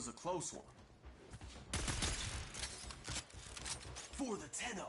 was a close one. For the 10-0.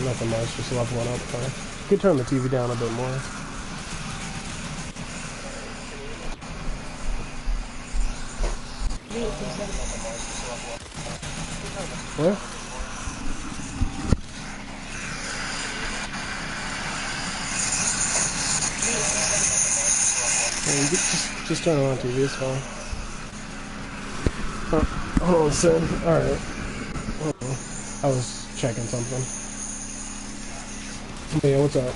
Nothing much, just level one up. You could turn the TV down a bit more. Where? Yeah, you could just turn it on TV, it's fine. Oh, hold on, son. Alright. I was checking something. Yeah, what's up?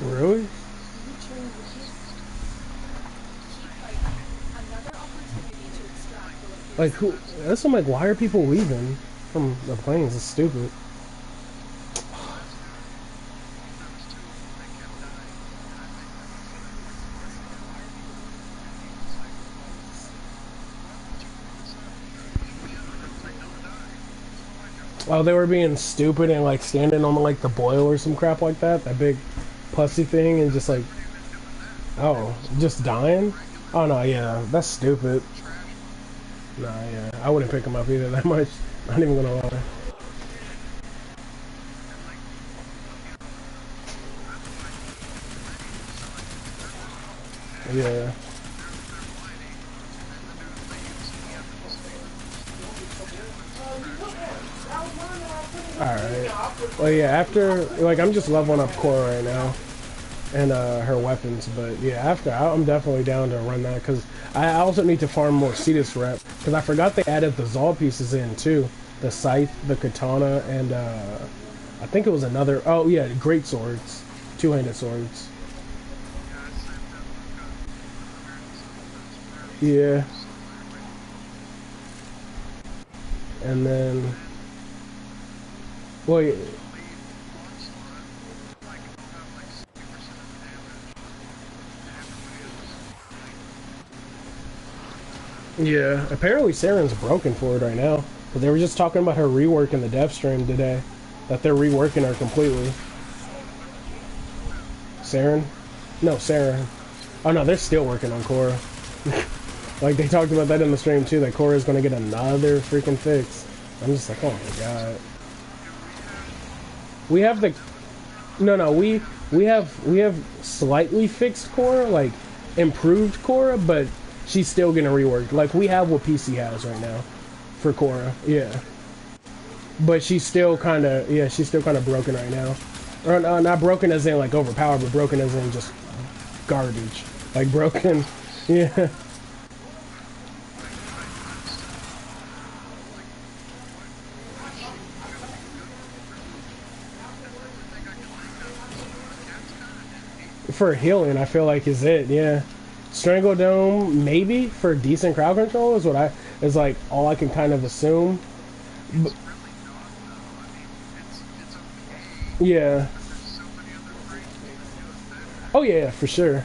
Really? Like, who? That's like, why are people leaving from the planes? It's stupid. Oh, they were being stupid and like standing on like the boil or some crap like that. That big pussy thing and just like, oh, just dying? Oh no, yeah, that's stupid. Nah, yeah, I wouldn't pick him up either that much. Not even gonna lie. Yeah. Alright. Well, yeah, after, like, I'm just leveling up Khora right now. And, her weapons. But, yeah, after, I'm definitely down to run that. Because I also need to farm more Cetus rep. Because I forgot they added the Zol pieces in, too. The Scythe, the Katana, and, I think it was another, oh, yeah, Great Swords. Two-handed swords. Yeah. And then... Well, yeah, apparently Saren's broken for it right now. But they were just talking about her rework in the dev stream today. That they're reworking her completely. Saren? No, Saren. Oh no, they're still working on Khora. Like, they talked about that in the stream, too, that Khora's gonna get another freaking fix. I'm just like, oh my god. We have the... No, we have slightly fixed Khora, like, improved Khora, but she's still gonna rework. Like, we have what PC has right now for Khora, yeah. But she's still kind of, yeah, she's still kind of broken right now. Or not broken as in, like, overpowered, but broken as in just garbage. Like, broken, yeah. For healing, I feel like is it, yeah. Strangle Dome, maybe for decent crowd control is what is like all I can kind of assume. But, yeah. Oh yeah, for sure.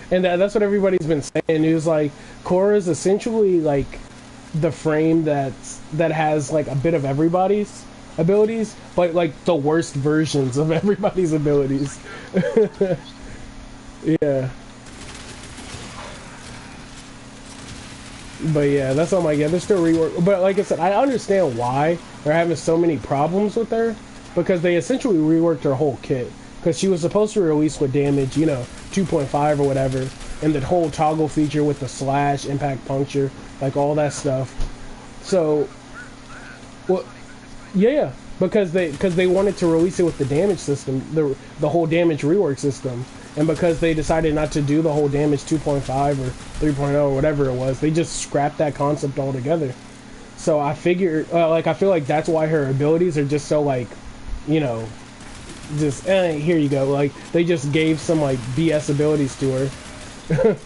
And that's what everybody's been saying. It was like Khora is essentially like the frame that has like a bit of everybody's abilities, but like the worst versions of everybody's abilities. Yeah. But yeah, that's all my, yeah, they're still rework. But like I said, I understand why they're having so many problems with her, because they essentially reworked her whole kit. Because she was supposed to release with damage, you know, 2.5 or whatever, and the whole toggle feature with the slash, impact puncture, like all that stuff. So, well, yeah, because they wanted to release it with the damage system, the whole damage rework system. And because they decided not to do the whole damage 2.5 or 3.0 or whatever it was, they just scrapped that concept altogether. So I figure, like, I feel like that's why her abilities are just so, like, you know, just, here you go. Like, they just gave some, like, BS abilities to her.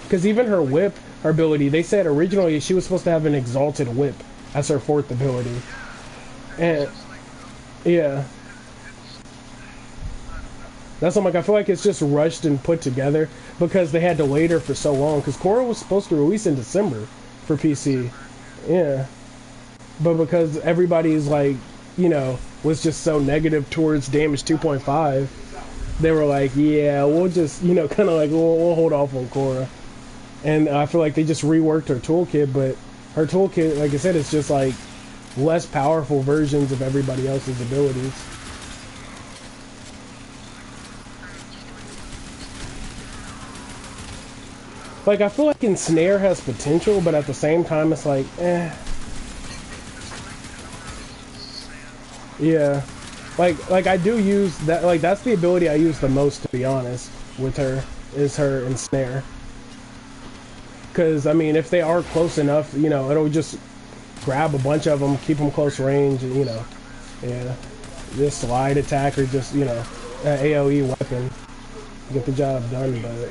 Because even her whip, her ability, they said originally she was supposed to have an exalted whip as her fourth ability. And, yeah. That's what I'm like, I feel like it's just rushed and put together because they had to wait her for so long. Because Khora was supposed to release in December for PC. Yeah. But because everybody's like, you know, was just so negative towards damage 2.5, they were like, yeah, we'll just, you know, kind of like, we'll hold off on Khora. And I feel like they just reworked her toolkit, but her toolkit, like I said, it's just like less powerful versions of everybody else's abilities. Like, I feel like Ensnare has potential, but at the same time, it's like, eh. Yeah. Like I do use that, like, that's the ability I use the most, to be honest, with her, is her Ensnare. Because, I mean, if they are close enough, you know, it'll just grab a bunch of them, keep them close range, and, you know, yeah. Just slide attack or just, you know, an AoE weapon. Get the job done, but...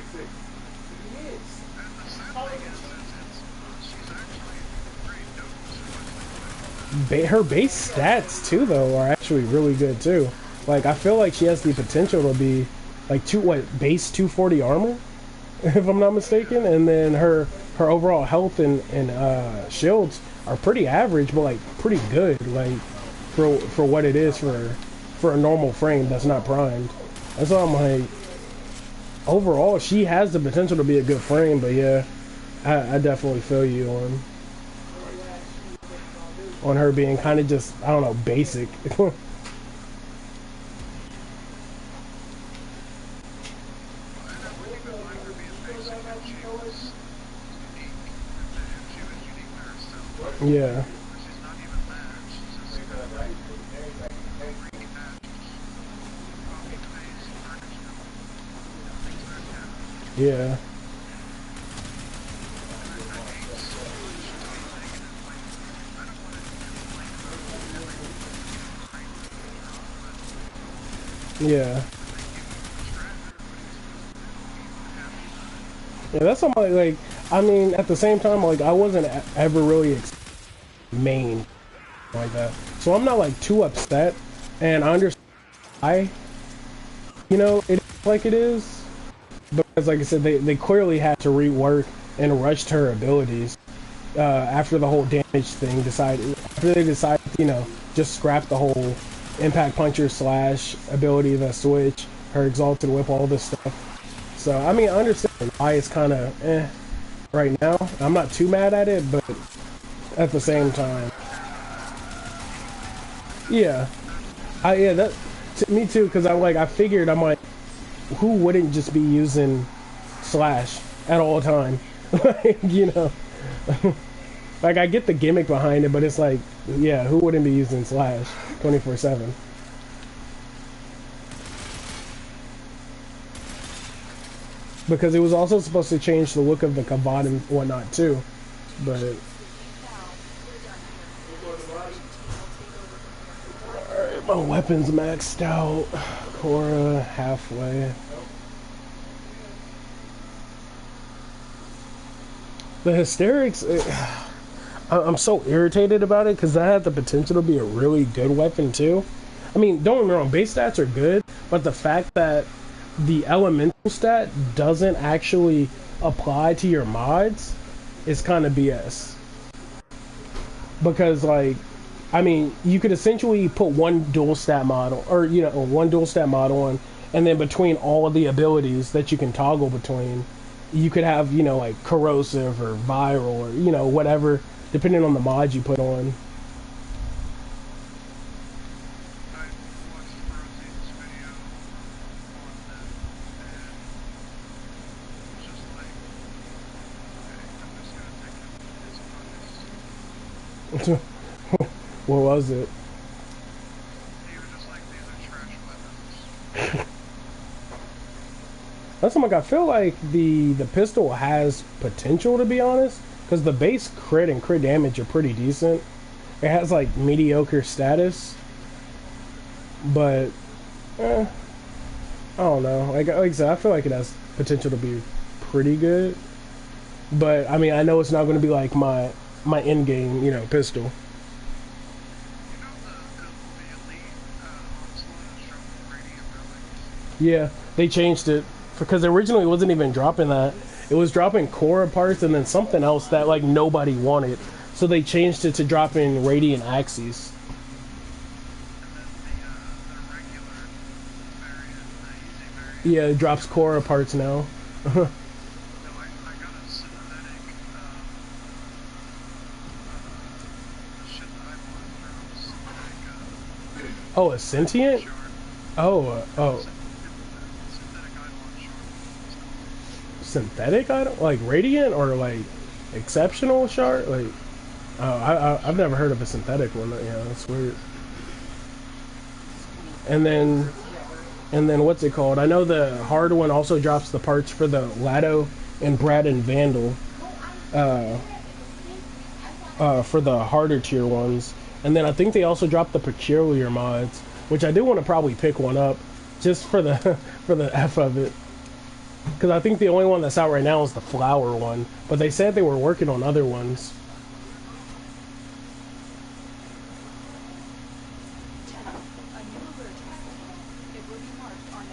Her base stats too, though, are actually really good too. Like, I feel like she has the potential to be like base 240 armor, if I'm not mistaken, and then her overall health and shields are pretty average, but like pretty good, like for what it is for a normal frame that's not primed. That's why I'm like, overall she has the potential to be a good frame, but yeah, I definitely feel you on her being kind of just, I don't know, basic. Yeah. Yeah. Yeah. Yeah, that's something like, I mean, at the same time, like, I wasn't ever really main like that. So I'm not, like, too upset, and I understand why, you know, it is like it is. Because, like I said, they clearly had to rework and rushed her abilities after the whole damage thing after they decided, you know, just scrap the whole impact puncher slash ability, the switch, her exalted whip, all this stuff. So, I mean, I understand why it's kind of right now. I'm not too mad at it, but at the same time, yeah, yeah, that me too. Because I figured I'm like, who wouldn't just be using slash at all time? Like, you know, like I get the gimmick behind it, but it's like, yeah, who wouldn't be using slash 24/7? Because it was also supposed to change the look of the Kombat and whatnot too, but alright, my weapons maxed out. Khora halfway. The hysterics, I'm so irritated about it because that had the potential to be a really good weapon too. I mean, don't get me wrong, base stats are good, but the fact that the elemental stat doesn't actually apply to your mods is kind of BS. Because, like, I mean, you could essentially put one dual stat model, or, you know, one dual stat model on, and then between all of the abilities that you can toggle between, you could have, you know, like corrosive or viral or, you know, whatever, depending on the mod you put on. What was it? He was just like, these are trash weapons. That's like I feel like the pistol has potential, to be honest, because the base crit and crit damage are pretty decent. It has like mediocre status, but I don't know. Like I said, I feel like it has potential to be pretty good. But I mean, I know it's not going to be like my end game, you know, pistol. Yeah, they changed it because originally it wasn't even dropping that. It was dropping Khora parts and then something else that like nobody wanted. So they changed it to dropping Radiant Axes. Yeah, it drops Khora parts now. Oh, a sentient? Oh. Synthetic item? Like radiant or like exceptional shard? Like, oh, I've never heard of a synthetic one. Yeah, that's weird. And then what's it called? I know the hard one also drops the parts for the Lado and Brad and Vandal. For the harder tier ones. And then I think they also dropped the peculiar mods, which I do want to probably pick one up just for the for the F of it. Because I think the only one that's out right now is the flower one, but they said they were working on other ones.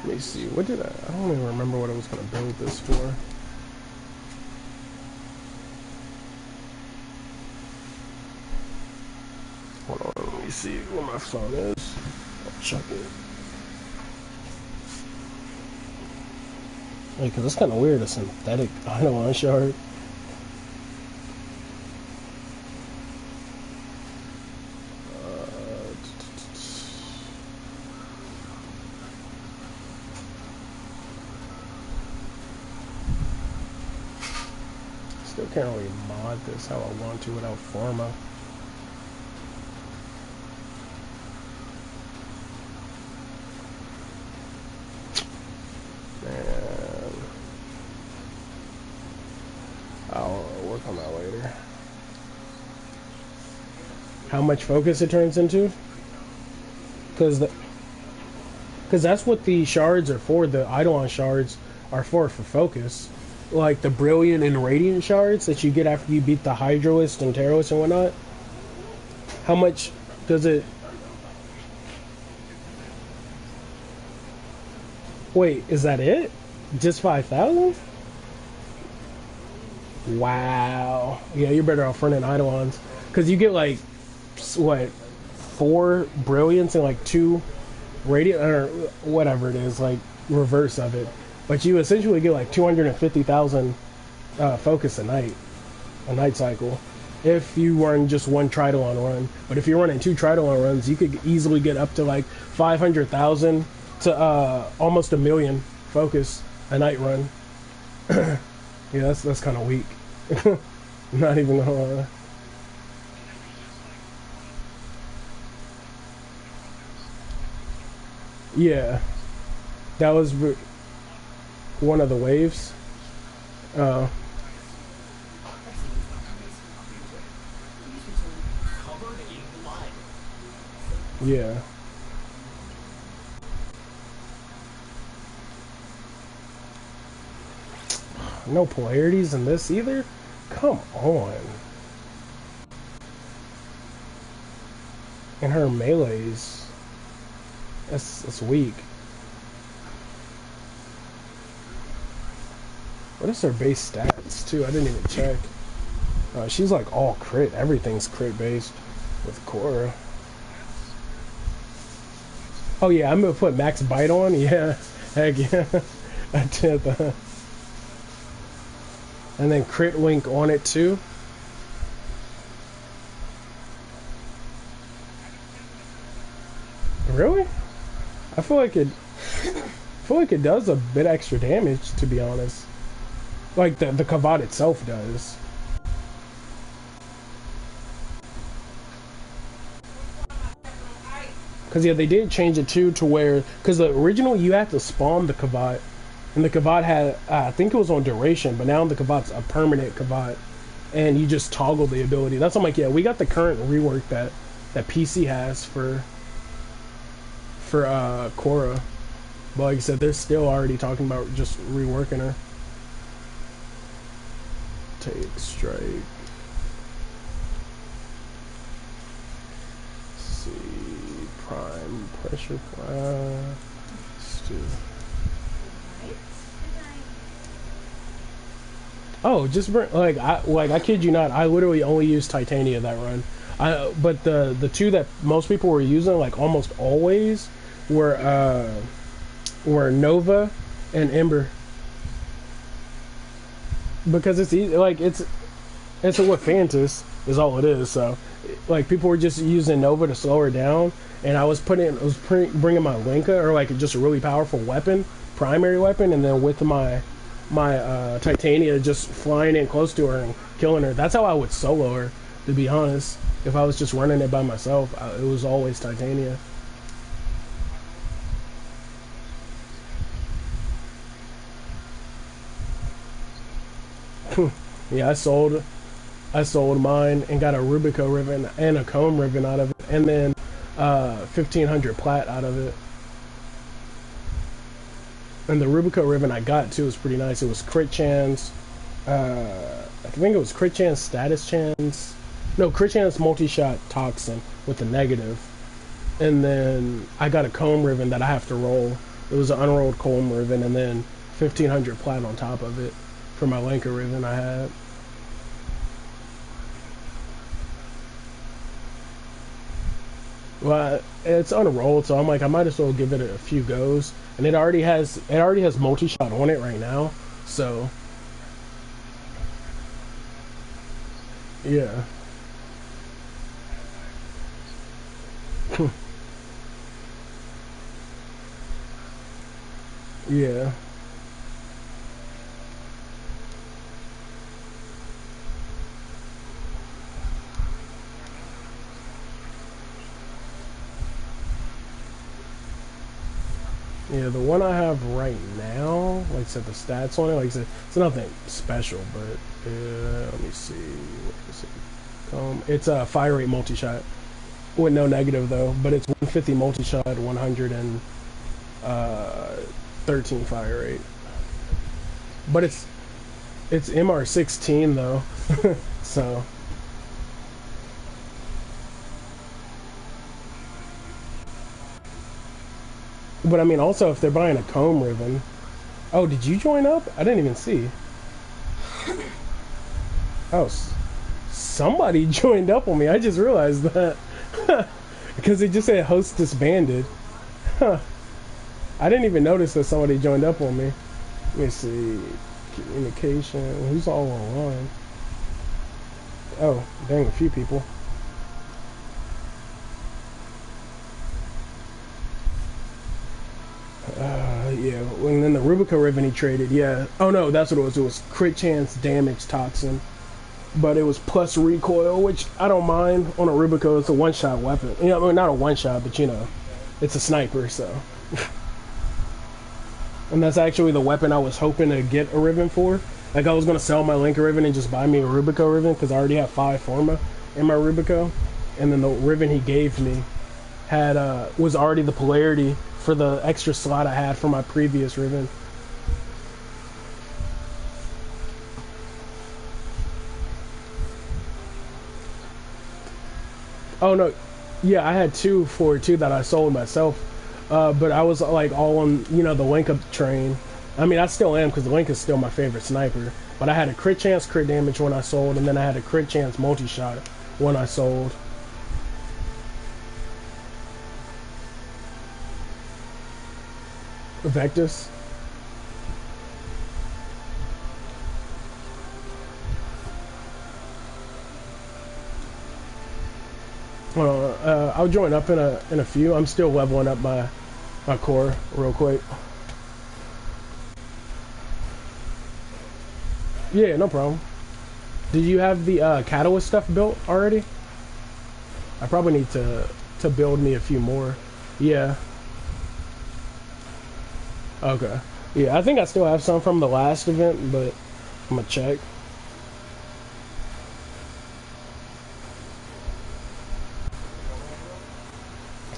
Let me see, what did I don't even remember what I was going to build this for. Hold on, let me see where my phone is. I'll check it. Because it's kind of weird, a synthetic Eidolon shard. Still can't really mod this how I want to without Forma. I'll work on that later. How much focus it turns into? Because that's what the shards are for. The Eidolon shards are for focus. Like the Brilliant and Radiant shards that you get after you beat the Hydroist and Terrorist and whatnot. How much does it... Wait, is that it? Just 5,000? Wow. Yeah, you're better off running Eidolons. Because you get like, what, 4 Brilliants and like 2 Radiant, or whatever it is, like reverse of it. But you essentially get like 250,000 focus a night cycle. If you run just one Tridolon run, but if you're running 2 Tridolon runs, you could easily get up to like 500,000 to almost 1,000,000 focus a night run. Yeah, that's kind of weak. Not even gonna lie. Yeah, that was one of the waves. Uh, Covered in blood. yeah. No polarities in this either? Come on. And her melees. That's weak. What is her base stats too? I didn't even check. She's like all crit. Everything's crit based with Khora. Oh yeah, I'm gonna put max bite on. Yeah, heck yeah. I did that. And then crit link on it too. Really? I feel like it does a bit extra damage, to be honest. Like the Kombat itself does. Cause yeah, they did change it too to where, cause the original you had to spawn the Kombat, and the Kombat had I think it was on duration, but now the Kombat's a permanent Kombat, and you just toggle the ability. That's why I'm like, yeah, we got the current rework that PC has for Khora, but like I said, they're still already talking about just reworking her. Take strike. See, prime pressure fly. Let's do. Oh, just bring, I kid you not, I literally only used Titania that run. But the two that most people were using, like almost always, were Nova and Ember. Because it's easy, like it's what Fantas is all it is. So like people were just using Nova to slow her down, and I was bringing my Linka, or like just a really powerful weapon, primary weapon, and then with my Titania just flying in close to her and killing her. That's how I would solo her, to be honest. If I was just running it by myself, it was always Titania. Yeah, I sold mine and got a Rubico ribbon and a comb ribbon out of it, and then 1,500 plat out of it. And the Rubico ribbon I got too was pretty nice. It was crit chance. I think it was crit chance, status chance. No, crit chance, multi-shot, toxin with the negative. And then I got a comb ribbon that I have to roll. It was an unrolled comb ribbon, and then 1,500 plat on top of it for my Lanka ribbon I had. Well, it's unrolled, so I'm like, I might as well give it a few goes. And it already has multi-shot on it right now, so yeah. Yeah. Yeah, the one I have right now, like I said, the stats on it, like I said, it's nothing special, but let me see, what is it? It's a fire rate multi-shot with no negative though, but it's 150 multi-shot, 113 fire rate. But it's MR16 though, so. But I mean, also, if they're buying a comb ribbon. Oh, did you join up? I didn't even see. Oh, somebody joined up on me. I just realized that. Because it just said host disbanded. Huh. I didn't even notice that somebody joined up on me. Let me see. Communication. Who's all online? Oh, dang, a few people. Yeah, and then the Rubico Ribbon he traded, yeah. Oh no, that's what it was. It was crit chance, damage, toxin. But it was plus recoil, which I don't mind on a Rubico. It's a one-shot weapon. You know, I mean, not a one-shot, but you know, it's a sniper, so. And that's actually the weapon I was hoping to get a ribbon for. Like, I was going to sell my Linker ribbon and just buy me a Rubico ribbon, because I already have 5 Forma in my Rubico. And then the ribbon he gave me had was already the polarity for the extra slot I had for my previous ribbon. Oh no, yeah, I had 2 for it too that I sold myself, but I was like all on, you know, the link up train. I mean, I still am, because the Link is still my favorite sniper. But I had a crit chance, crit damage when I sold, and then I had a crit chance multi-shot when I sold. Vectus. I'll join up in a few. I'm still leveling up my core real quick. Yeah, no problem. Did you have the catalyst stuff built already? I probably need to build me a few more. Yeah. Okay. Yeah, I think I still have some from the last event, but I'm gonna check.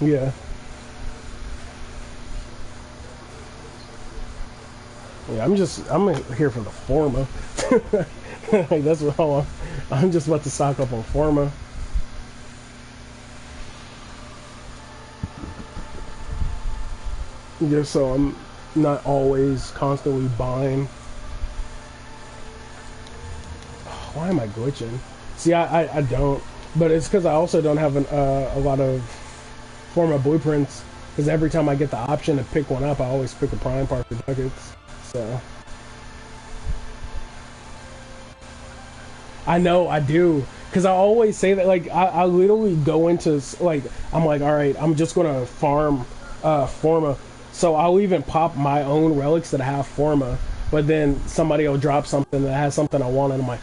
Yeah. Yeah, I'm here for the Forma. Like, that's what I'm just about to stock up on Forma. Just so I'm not always constantly buying. Why am I glitching? See, I don't, but it's because I also don't have a lot of Forma blueprints, because every time I get the option to pick one up, I always pick a prime part for ducats. So I know I do, because I always say that. Like, I literally go into, like, I'm like, all right, I'm just gonna farm Forma, so I'll even pop my own relics that have Forma, but then somebody will drop something that has something I want, and I'm like,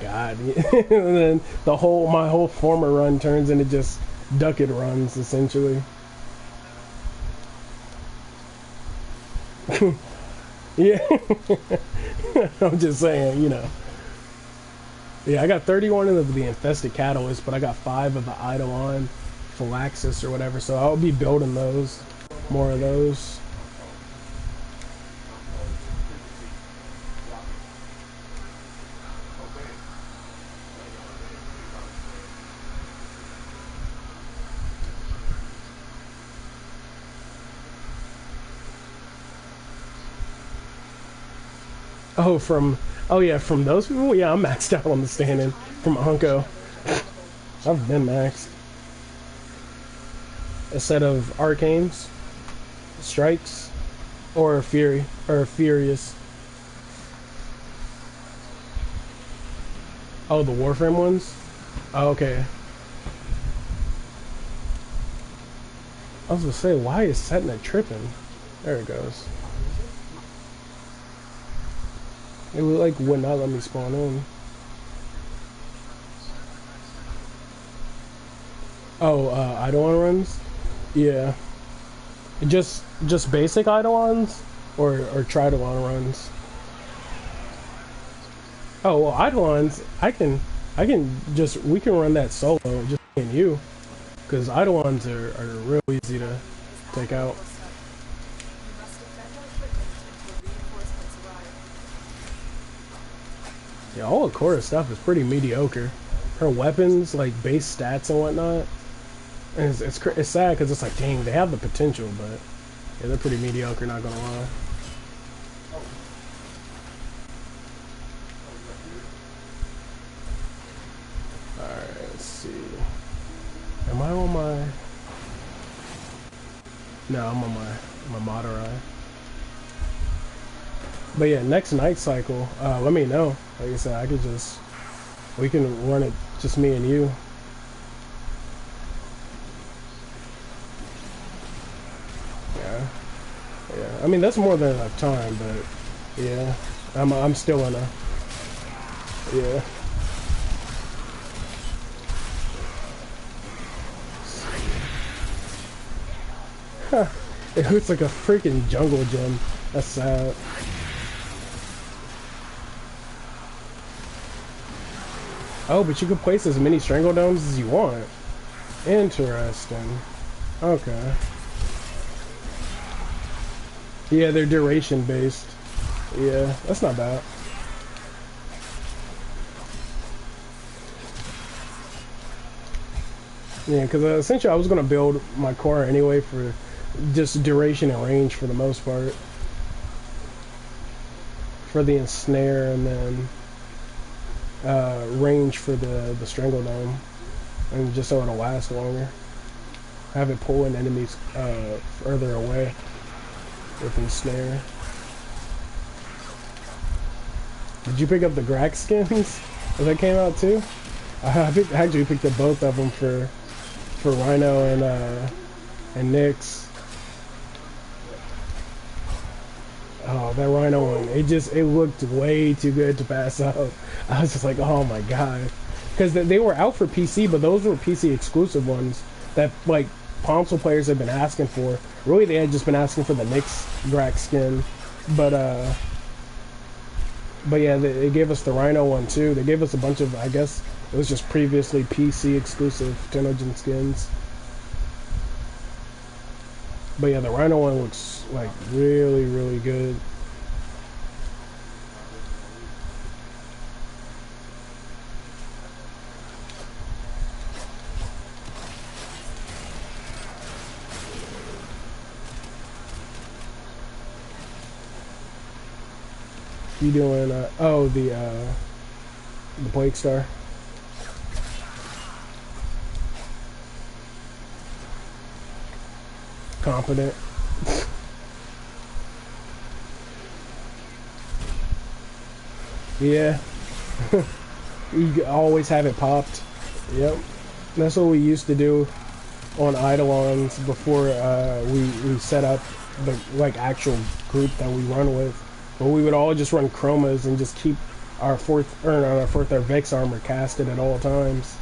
God. And then my whole Forma run turns into just ducat runs, essentially. Yeah. I'm just saying, you know. Yeah, I got 31 of the infested catalyst, but I got 5 of the Eidolon Phylaxis or whatever, so I'll be building those. More of those. Oh yeah, from those people? Yeah, I'm maxed out on the standing from Unko. I've been maxed. A set of Arcanes, Strikes, or Fury, or Furious. Oh, the Warframe ones? Oh, okay. I was gonna say, why is Setna tripping? There it goes. It like would not let me spawn in. Oh, Eidolon runs? Yeah. Just basic Eidolons? Or Tridolon runs? Oh, well, Eidolons, we can run that solo, just me and you. Because Eidolons are real easy to take out. Yeah, all of Khora's stuff is pretty mediocre. Her weapons, like base stats and whatnot, and it's sad because it's like, dang, they have the potential, but yeah, they're pretty mediocre, not gonna lie. Alright, let's see. Am I on my... No, I'm on my Madurai. But yeah, next night cycle, let me know. Like I said, we can run it just me and you. Yeah, yeah. I mean, that's more than enough time, but yeah, I'm still in a, yeah. Huh. It looks like a freaking jungle gym. That's sad. Oh, but you can place as many strangle domes as you want. Interesting. Okay. Yeah, they're duration based. Yeah, that's not bad. Yeah, because essentially I was going to build my Khora anyway for just duration and range for the most part. For the ensnare and then range for the strangle dome. And just so it'll last longer. Have it pull in enemies further away with ensnare. Did you pick up the Grax skins? That came out too? I actually picked up both of them for Rhino and Nyx. Oh, that Rhino one! It looked way too good to pass up. I was just like, oh my god, because they were out for PC, but those were PC exclusive ones that like console players have been asking for. Really, they had just been asking for the Nyx Grax skin, but yeah, they gave us the Rhino one too. They gave us a bunch of, I guess it was just previously PC exclusive Tenogen skins. But yeah, the Rhino one looks like really, really good. You doing oh, the Blake Star. Competent. Yeah. You always have it popped. Yep. That's what we used to do on Eidolons before we set up the like actual group that we run with. But we would all just run chromas and just keep our our Vex armor casted at all times.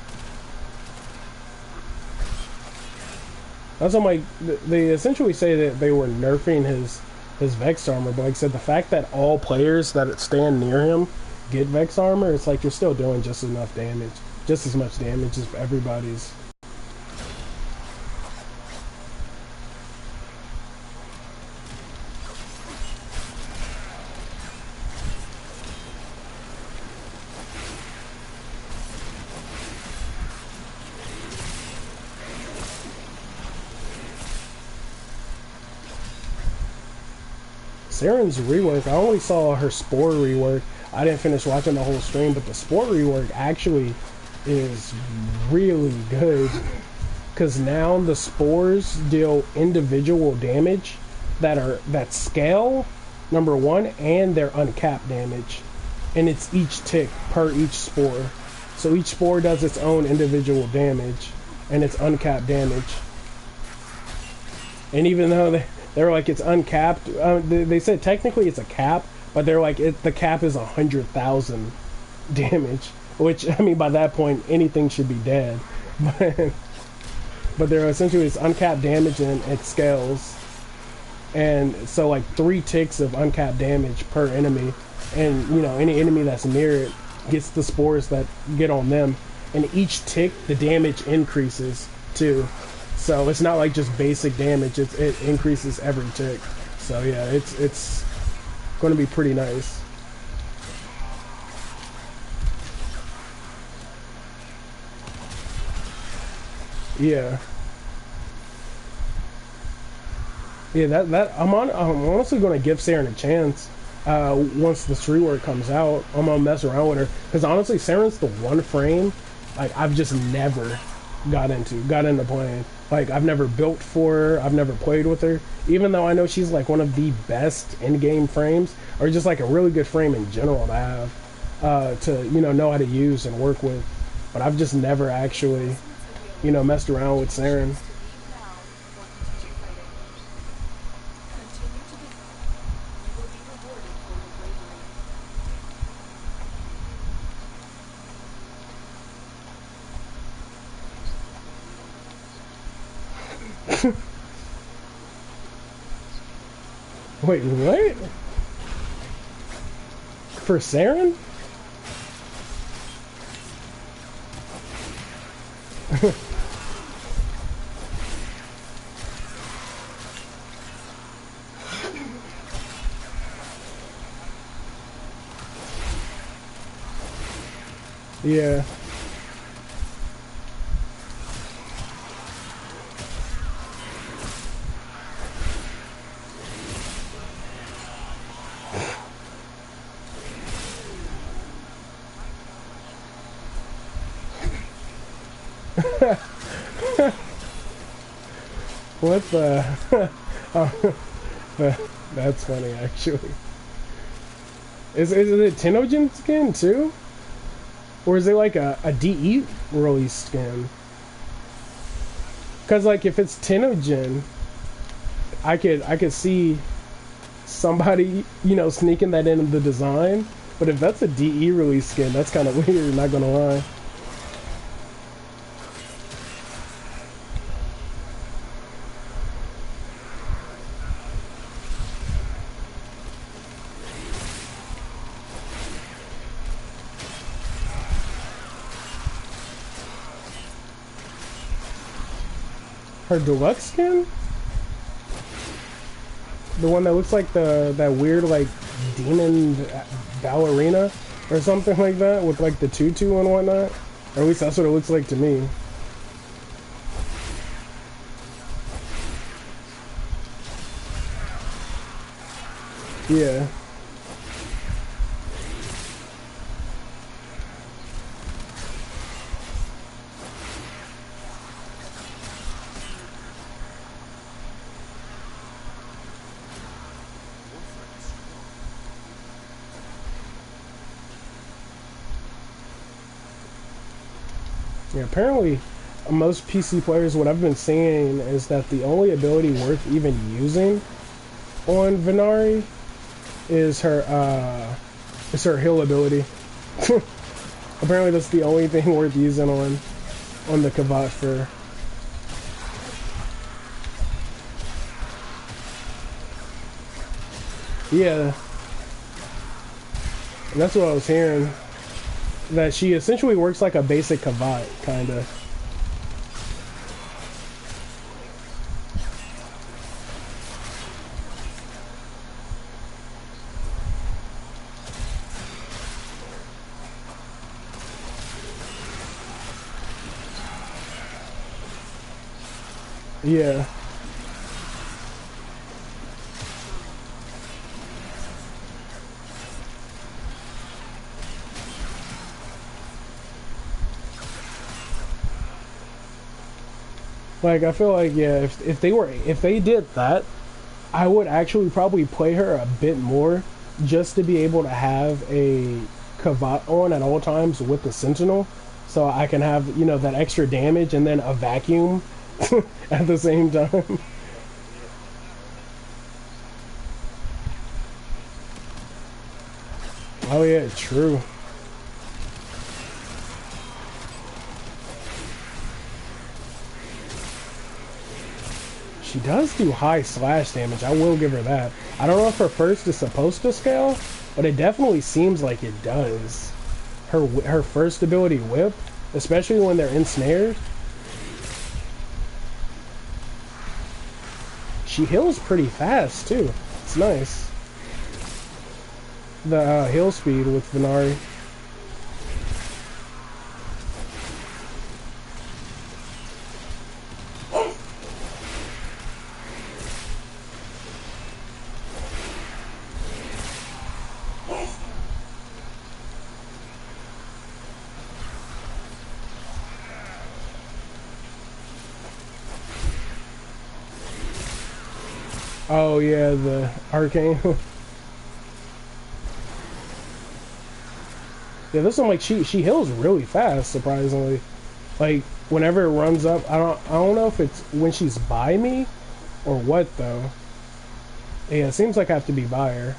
That's what they essentially say that they were nerfing his Vex armor, but like I said, the fact that all players that stand near him get Vex armor, it's like you're still doing just enough damage, just as much damage as everybody's. Saren's rework, I only saw her Spore rework. I didn't finish watching the whole stream, but the Spore rework actually is really good. Because now the Spores deal individual damage that scale, number one, and they're uncapped damage. And it's each tick per each Spore. So each Spore does its own individual damage, and it's uncapped damage. And even though they're like it's uncapped. They said technically it's a cap, but they're like the cap is 100,000 damage. Which I mean, by that point, anything should be dead. But they're essentially it's uncapped damage and it scales. And so like 3 ticks of uncapped damage per enemy, and you know any enemy that's near it gets the spores that get on them. And each tick, the damage increases too. So it's not like just basic damage, it increases every tick. So yeah, it's going to be pretty nice. Yeah. Yeah, that I'm honestly going to give Saren a chance. Once this rework comes out, I'm going to mess around with her. Because honestly, Saren's the one frame like I've just never got into playing. Like, I've never built for her, I've never played with her, even though I know she's like one of the best in-game frames, or just like a really good frame in general to have, to, you know how to use and work with. But I've just never actually, messed around with Saren. Wait, what? For Saren? Yeah. What the? Oh, that's funny, actually. Is it Tenogen skin too? Or is it like a DE release skin? Because like if it's Tenogen, I could see somebody sneaking that into the design. But if that's a DE release skin, that's kind of weird. Not gonna lie. Her deluxe skin? The one that looks like that weird like demon ballerina or something like that with like the tutu and whatnot? Or at least that's what it looks like to me. Yeah. Yeah, apparently most PC players, what I've been seeing is that the only ability worth even using on Venari is her heal ability. Apparently that's the only thing worth using on the Kavat for. Yeah. And that's what I was hearing. That she essentially works like a basic Kavat, kinda. Yeah. Like, I feel like, yeah, if they did that, I would actually probably play her a bit more just to be able to have a Kavat on at all times with the Sentinel, so I can have, that extra damage and then a vacuum at the same time. Oh yeah, true. She does do high slash damage, I will give her that. I don't know if her first is supposed to scale, but it definitely seems like it does. Her first ability, Whip, especially when they're ensnared. She heals pretty fast, too. It's nice. The heal speed with Venari. Oh yeah, the arcane. Yeah, this one like she heals really fast, surprisingly. Like whenever it runs up, I don't know if it's when she's by me or what though. Yeah, it seems like I have to be by her.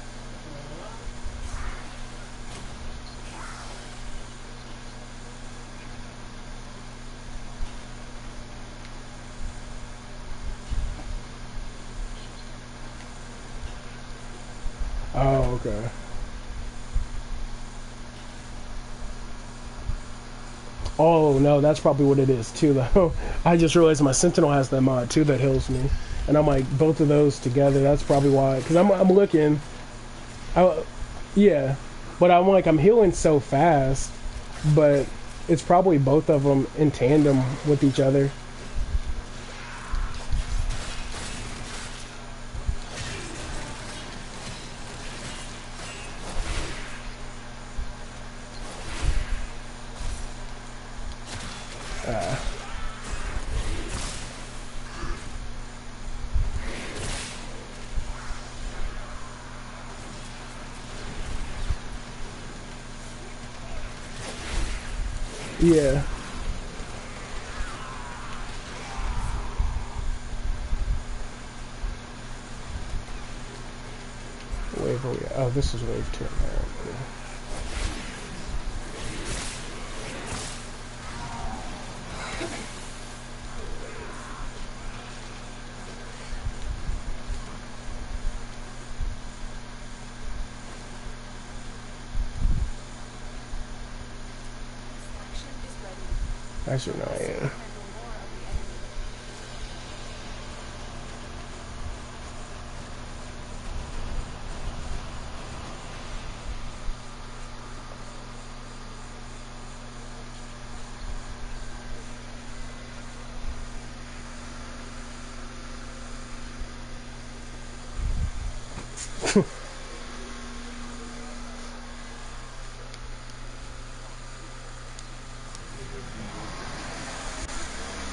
Oh, okay. Oh no, that's probably what it is too though. I just realized my Sentinel has that mod too that heals me. And I'm like, both of those together, that's probably why. Because I'm looking, yeah. But I'm like, I'm healing so fast, but it's probably both of them in tandem with each other. Yeah. Wave, oh yeah. Oh, this is wave 2. Alright, cool. Actually, no, yeah.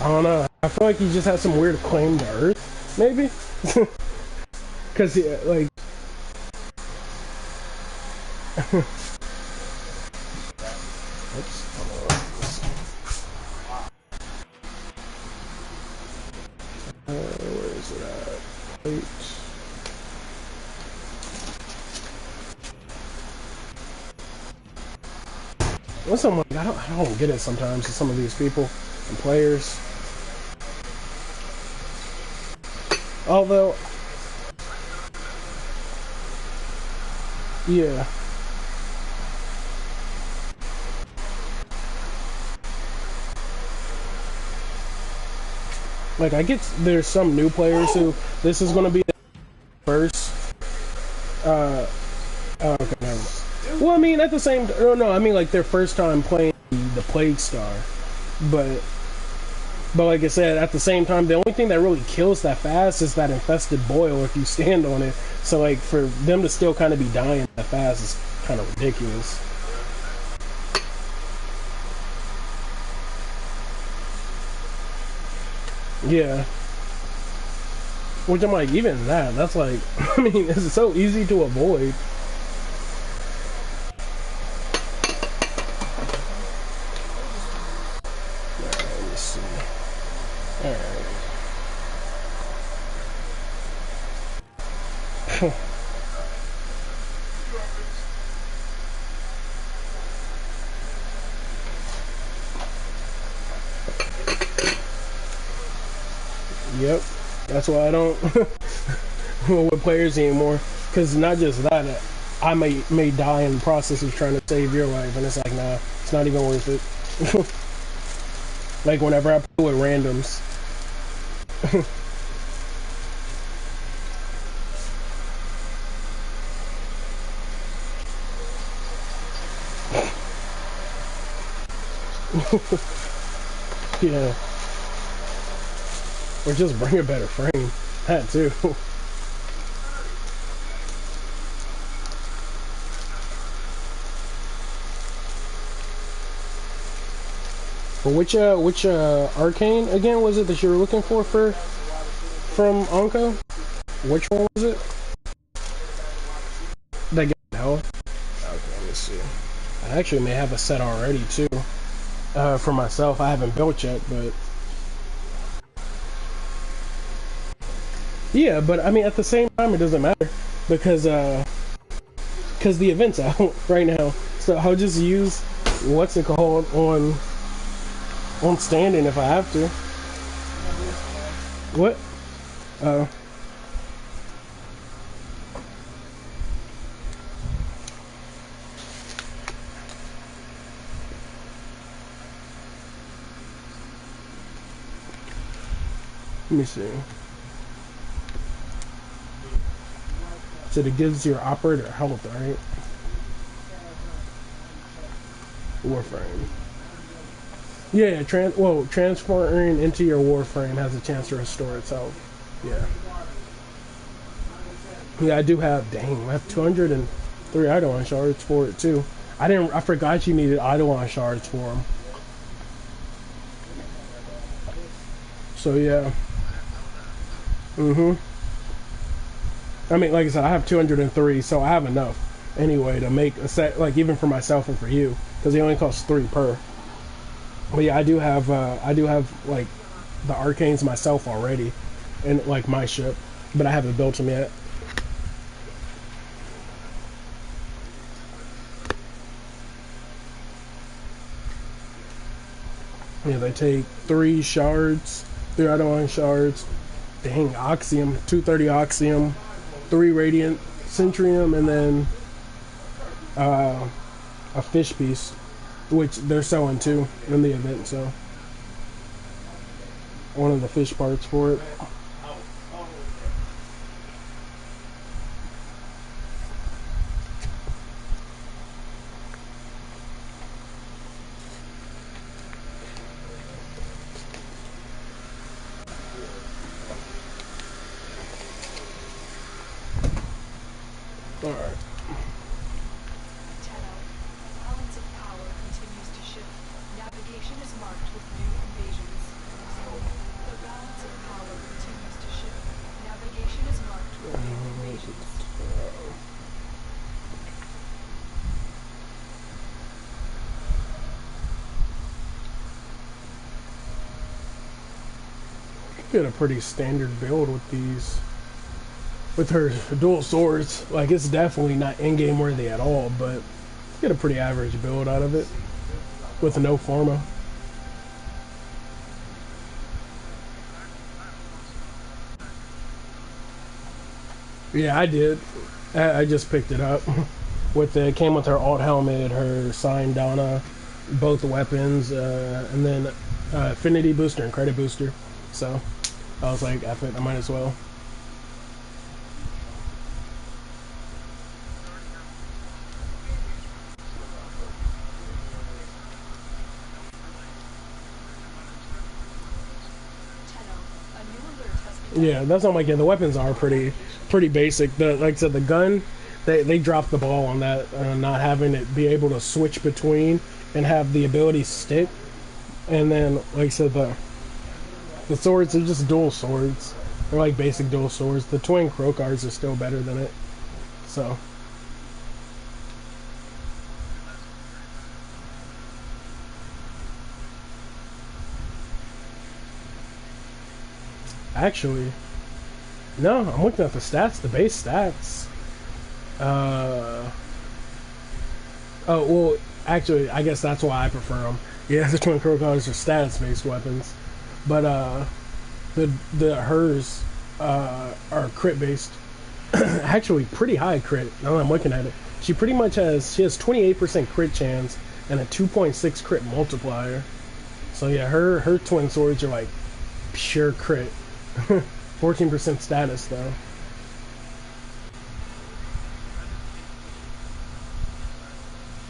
I don't know. I feel like he just has some weird claim to Earth, maybe? Because, yeah, like... Oops. Where is it at? Wait. What's I'm like, I don't get it sometimes with some of these people and players. Although, yeah. Like, I get there's some new players who this is going to be the first. Oh, okay, never mind. Well, I mean, at the same, no, I mean like their first time playing the Plague Star, but like I said, at the same time, the only thing that really kills that fast is that infested boil if you stand on it. So like for them to still kind of be dying that fast is kind of ridiculous. Yeah. Which I'm like, even that's like, I mean, it's so easy to avoid. Let me see. Alright. Yep. That's why I don't with players anymore. Because not just that, I may die in the process of trying to save your life, and it's like, nah, it's not even worth it. Like whenever I play with randoms. Yeah. Or just bring a better frame. That too. But which arcane again was it that you were looking for from Onko? Which one was it? That get health? Okay, let me see. I actually may have a set already too. For myself, I haven't built yet, but yeah. But I mean, at the same time, it doesn't matter because the event's out right now. So I'll just use what's it called on standing if I have to. What? Let me see. So it gives your operator health, right? Warframe. Yeah, transferring into your Warframe has a chance to restore itself. Yeah. Yeah, I do have, dang, I have 203 Eidolon shards for it too. I forgot you needed Eidolon shards for them. So yeah. I mean, like I said, I have 203, so I have enough anyway to make a set, like even for myself and for you, because they only cost 3 per. But yeah, I do have like the arcanes myself already, and like my ship, but I haven't built them yet. Yeah, they take 3 shards, 3 Eidolon shards. Dang, Oxium, 230 Oxium, 3 Radiant Centrium, and then a fish piece, which they're selling too in the event, so one of the fish parts for it. Alright. Get a pretty standard build with these, with her dual swords. Like, it's definitely not in-game worthy at all, but get a pretty average build out of it with no Forma. Yeah, I did. I just picked it up. With it came with her alt helmet, her sign Donna, both weapons, and then affinity booster and credit booster. So I was like, F it, I might as well. Yeah, that's what I'm like. Yeah, the weapons are pretty basic. Like I said, the gun, they dropped the ball on that, not having it be able to switch between and have the ability stick. And then, like I said, the swords are just dual swords. They're like basic dual swords. The twin Krokars are still better than it. So. Actually, no, I'm looking at the stats, the base stats. Oh, well, actually, I guess that's why I prefer them. Yeah, the twin Krokars are status-based weapons. But, the hers, are crit-based. Actually, pretty high crit, now that I'm looking at it. She has 28% crit chance and a 2.6 crit multiplier. So yeah, her twin swords are like pure crit. 14% status though.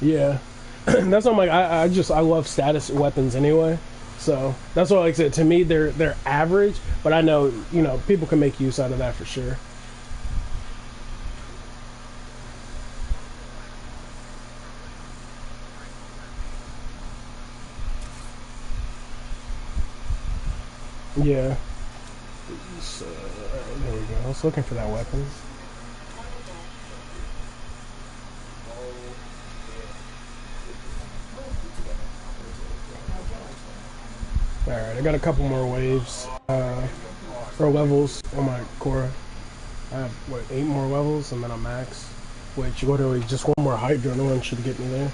Yeah. That's what I'm like, I love status weapons anyway. So that's what, like I said, to me they're average, but I know, people can make use out of that for sure. Yeah. There we go. I was looking for that weapon. Alright, I got a couple more waves, or levels on my Khora. I have, what, 8 more levels, and then I'm max. Which, literally, just one more Hydra one should get me there.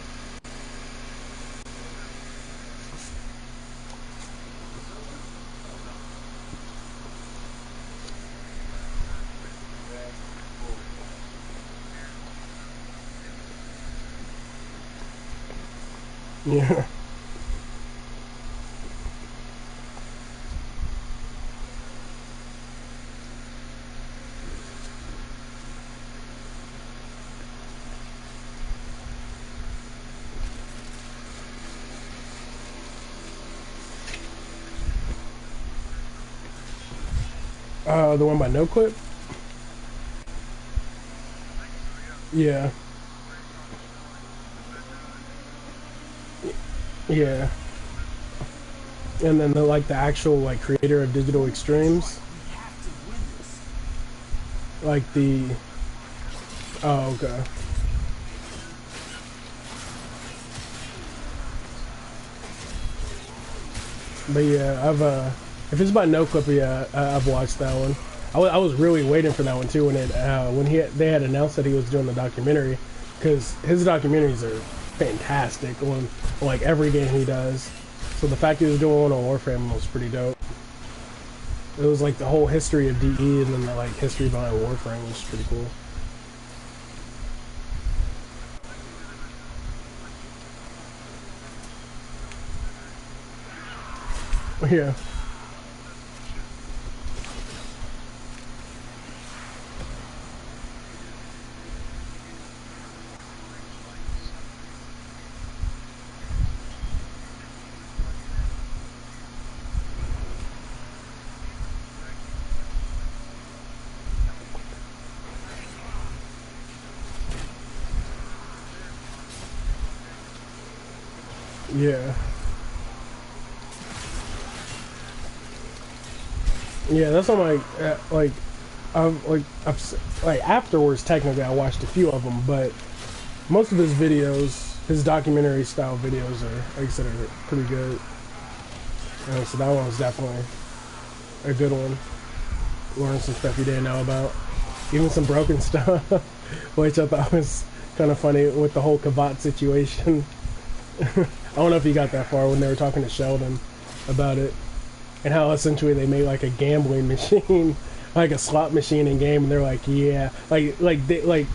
Yeah. The one by No Clip? Yeah. Yeah. And then the actual like creator of Digital Extremes. Like the oh okay. But yeah, I've if it's by No Clip, yeah, I've watched that one. I was really waiting for that one too when they had announced that he was doing the documentary, because his documentaries are fantastic on like every game he does. So the fact he was doing one on Warframe was pretty dope. It was like the whole history of DE and then the like history behind Warframe was pretty cool. Yeah. Yeah. Yeah, that's on my like afterwards. Technically, I watched a few of them, but most of his videos, his documentary style videos, are like I said, are pretty good. So that one was definitely a good one. Learned some stuff you didn't know about, even some broken stuff, which I thought was kind of funny with the whole Kombat situation. I don't know if you got that far when they were talking to Sheldon about it, and how essentially they made like a gambling machine, like a slot machine in game, and they're like, yeah, like to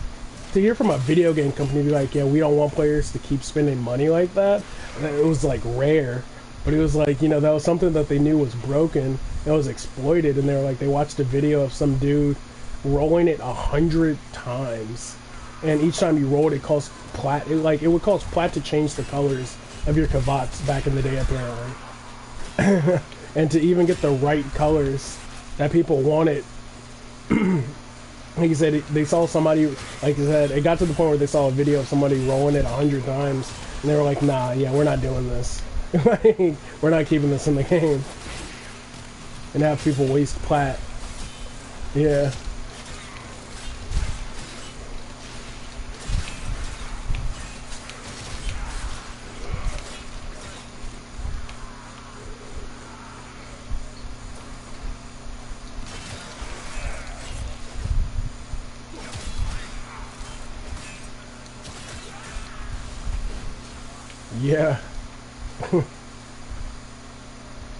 hear from a video game company be like, yeah, we don't want players to keep spending money like that. It was like rare, but it was like, you know, that was something that they knew was broken, it was exploited, and they were like, they watched a video of some dude rolling it 100 times, and each time you roll it, it costs Plat. It would cost Plat to change the colors of your Kavats back in the day, apparently. And to even get the right colors that people wanted, like he said, they saw somebody, like he said, it got to the point where they saw a video of somebody rolling it 100 times, and they were like, nah, yeah, we're not doing this. Like, we're not keeping this in the game. And have people waste Plat. Yeah. Yeah.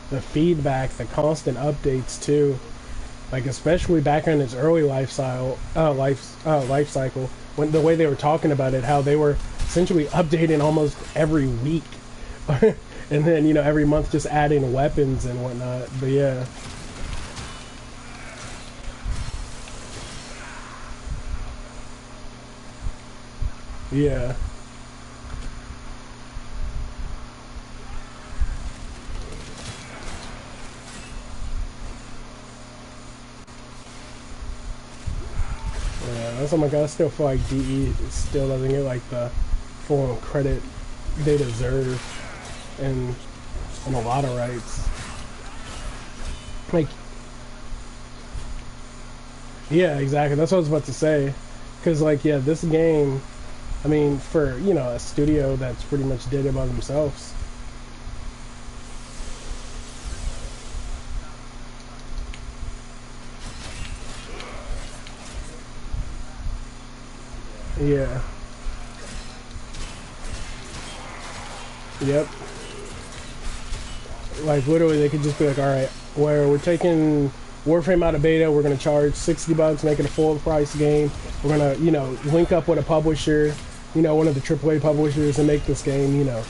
The feedback, the constant updates too. Like especially back in its early life cycle, when the way they were talking about it, how they were essentially updating almost every week, and then, you know, every month just adding weapons and whatnot. But yeah. Yeah. Yeah, that's, oh my god, I still feel like DE still doesn't get like the full credit they deserve and a lot of rights. Like, Yeah, exactly. That's what I was about to say. Because, like, yeah, this game, I mean, for, you know, a studio that's pretty much did it by themselves. Yeah. Yep. Like, literally, they could just be like, all right, where we're taking Warframe out of beta, we're going to charge $60, make it a full price game. We're going to, you know, link up with a publisher, you know, one of the AAA publishers and make this game, you know,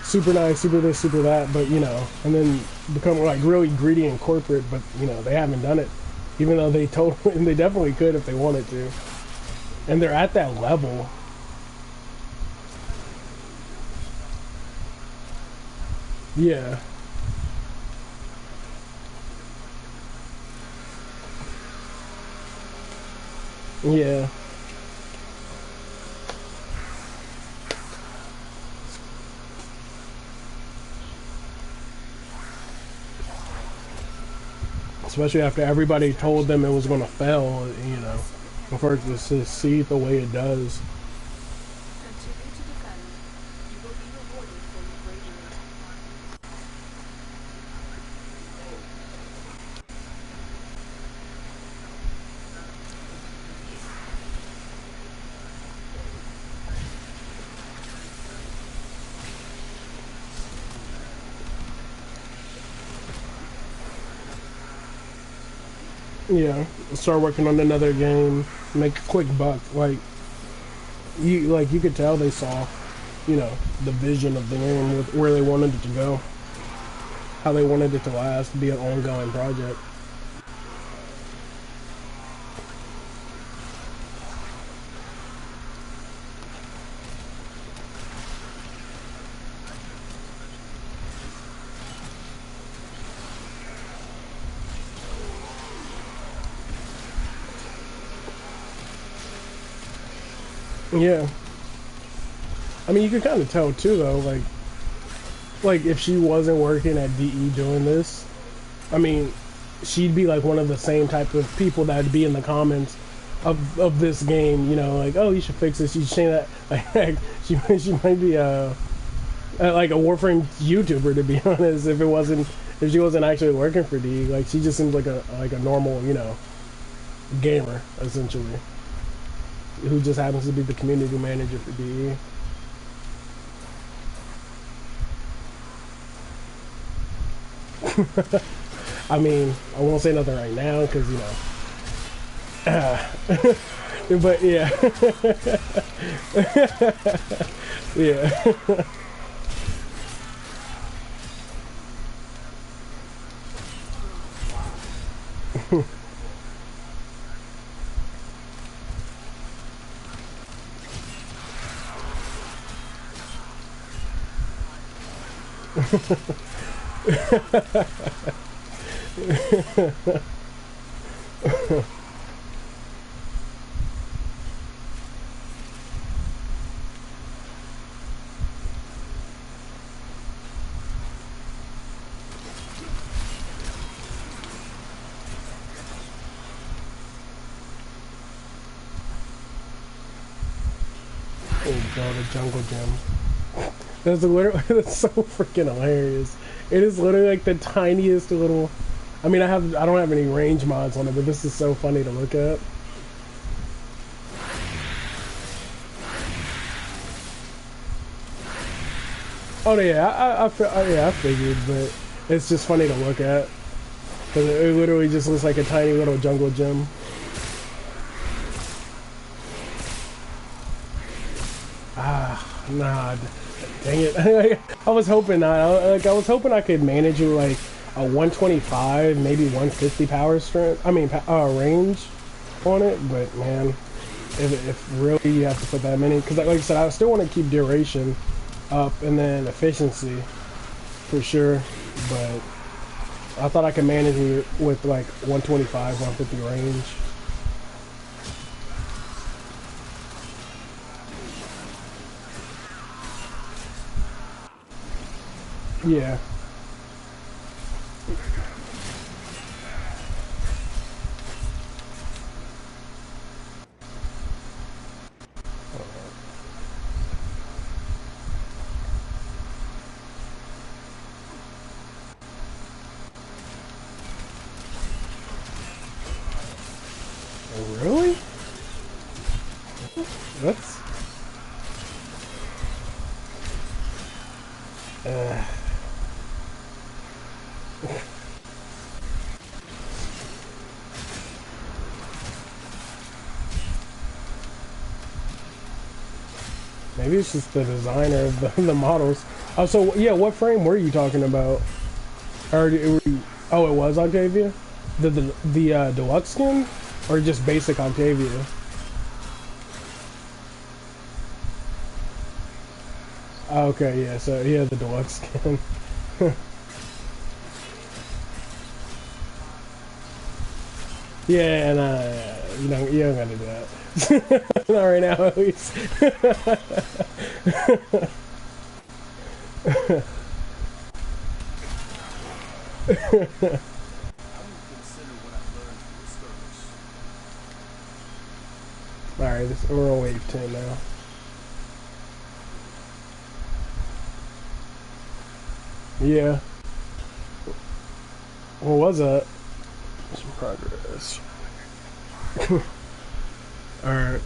super nice, super this, super that, but, you know, and then become, like, really greedy and corporate, but, you know, they haven't done it. Even though they totally, and they definitely could if they wanted to. And they're at that level. Yeah. Yeah. Especially after everybody told them it was going to fail, you know, for it to succeed the way it does. Continue to defend. You will be rewarded for your bravery. Yeah, start working on another game, make a quick buck. Like you could tell they saw, you know, the vision of the game with where they wanted it to go, how they wanted it to last, be an ongoing project. Yeah, I mean you could kind of tell too though, like if she wasn't working at DE doing this, I mean, she'd be like one of the same type of people that'd be in the comments of this game, you know, like, oh, you should fix this, you should change that. Like, she might be like a Warframe YouTuber, to be honest, if she wasn't actually working for DE. Like, she just seems like a normal, you know, gamer essentially, who just happens to be the community manager for DE. I mean, I won't say nothing right now because, you know, but yeah. Yeah. Oh god, a jungle gym. That's literally that's so freaking hilarious. It is literally like the tiniest little. I mean, I don't have any range mods on it, but this is so funny to look at. Oh yeah, I figured, but it's just funny to look at because it literally just looks like a tiny little jungle gym. Ah, nah, dang it! I was hoping I was hoping I could manage it like a 125, maybe 150 power strength. I mean, range on it, but man, if really you have to put that many, because like I said, I still want to keep duration up and then efficiency for sure, but I thought I could manage it with like 125, 150 range. Yeah. That's maybe it's just the designer of the models. Oh, so yeah, what frame were you talking about? Or oh, it was Octavia, the deluxe skin, or just basic Octavia? Oh, okay, yeah. So yeah, the deluxe skin. Yeah, and you don't gotta do that. Not right now, at least. Alright, we're on wave 10 now. Yeah. What was that? Some progress. Alright.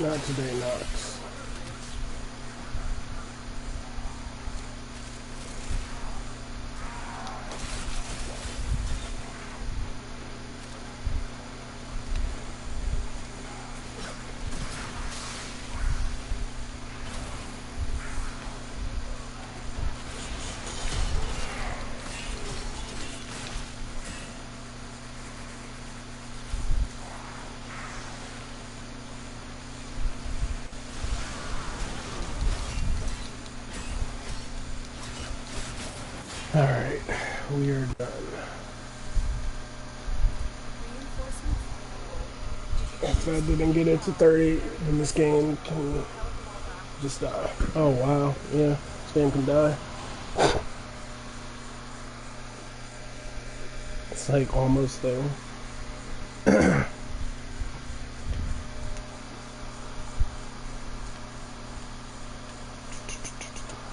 Not today, Knox. Alright, we are done. If I didn't get it to 30, then this game can just die. Oh wow, yeah, this game can die. It's like almost there.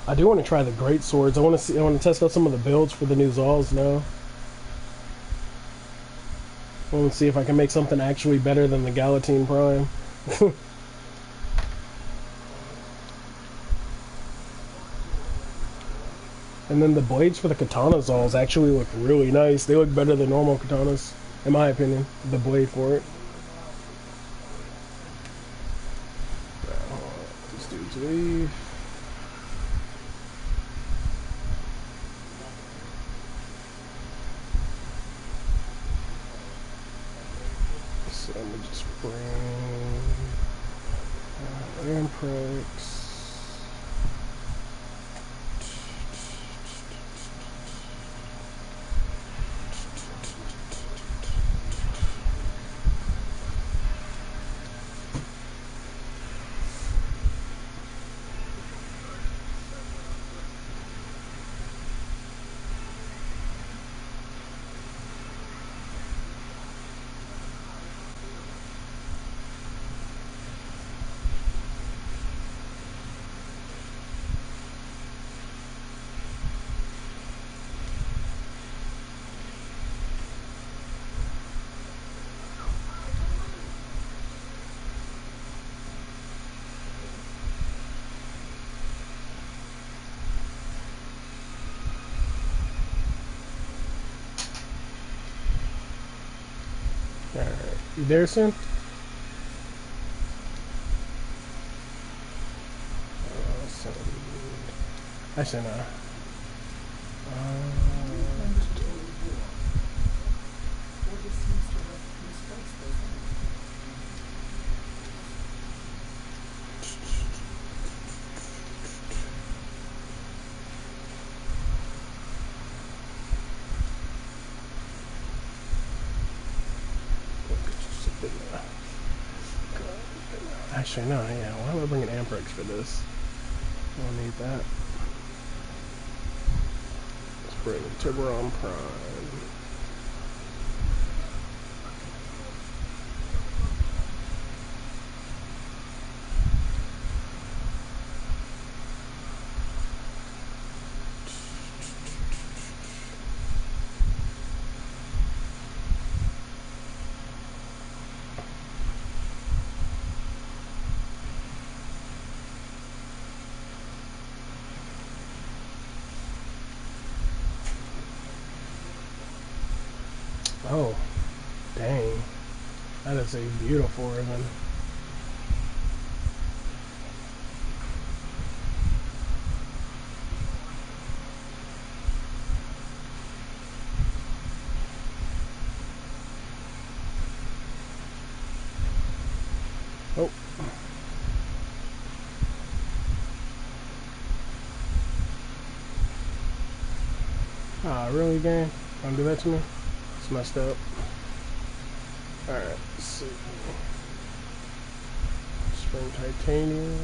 I do want to try the great swords. I want to test out some of the builds for the new Zals now. I want to see if I can make something actually better than the Galatine Prime. And then the blades for the katana Zals actually look really nice. They look better than normal katanas, in my opinion. The blade for it. These dudes leave. So let me just bring Amprex. Alright, you there, son? Actually, no. Actually, no, yeah. Why am I bringing Amprex for this? I don't need that. Let's bring Tiburon Prime. Oh, dang. That is a beautiful ribbon. Oh. Ah, really, game? Don't do that to me? It's messed up. Alright, let's see. Spring Titanium.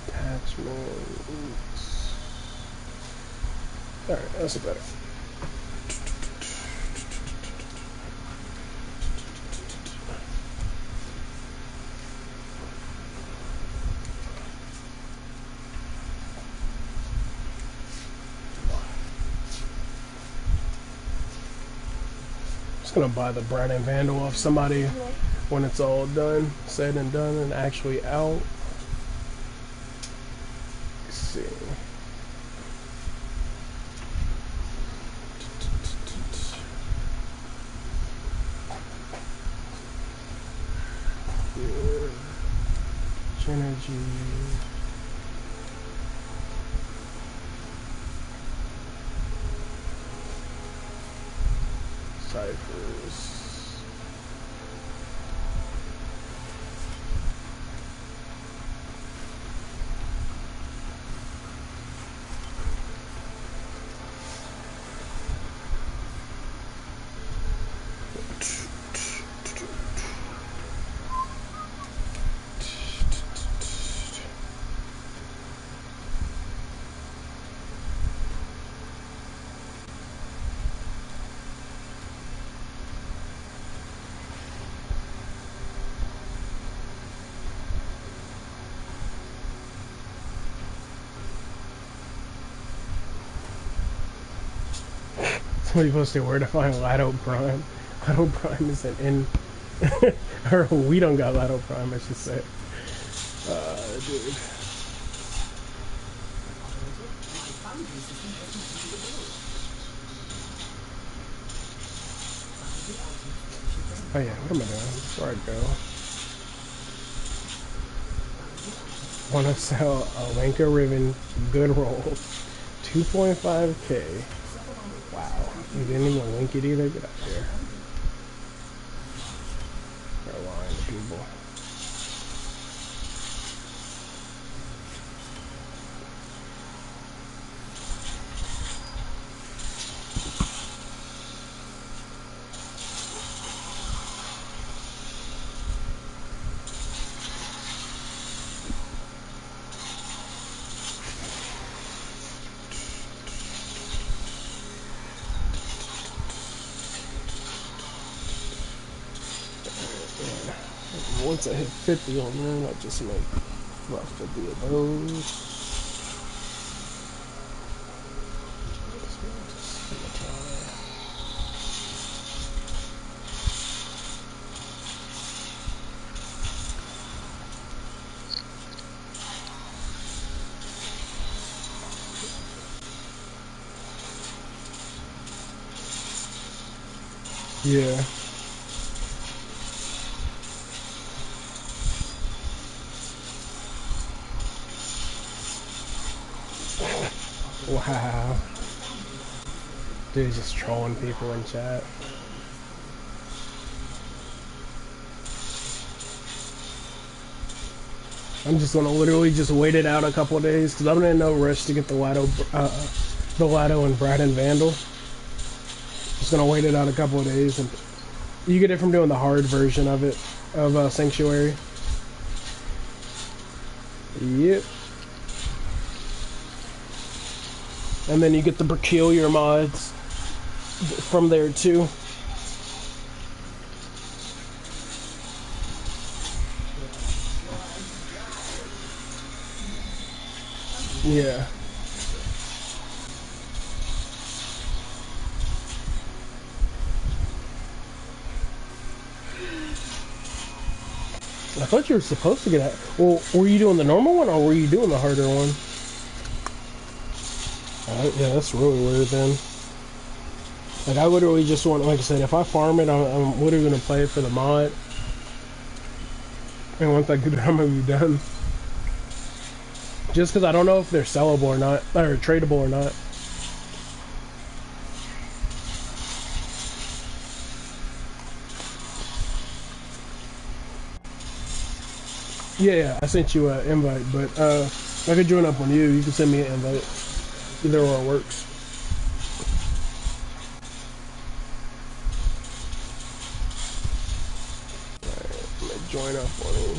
Attachments. Alright, that's better. Just gonna buy the Brandon Vandal off somebody when it's all done, said and done, and actually out. Let's see. Energy. Ciphers. Somebody posted where to find Lado Prime. Lado Prime isn't in. Or we don't got Lado Prime, I should say. Dude. Oh yeah, what am I doing? Before I go. Wanna sell a Lanka Ribbon good roll. 2.5k. Wow. You didn't even link it either? Get out of here. They're lying to people. once I hit 50 on there, I'll just make about 50 of those. Yeah. Wow. Dude, just trolling people in chat. I'm just gonna literally just wait it out a couple of days because I'm in no rush to get the Lotto and Brad and Vandal. Just gonna wait it out a couple of days, and you get it from doing the hard version of it, of Sanctuary. Yep. And then you get the peculiar mods from there too. Yeah. I thought you were supposed to get it. Well, were you doing the normal one or were you doing the harder one? Yeah, that's really weird then. Like, I literally just want, like I said, if I farm it, I'm literally going to play it for the mod. And once I get it, I'm going to be done. Just because I don't know if they're sellable or not, or tradable or not. Yeah, I sent you an invite, but I could join up on you. You can send me an invite. Either or works. Alright, I'm gonna join up on you.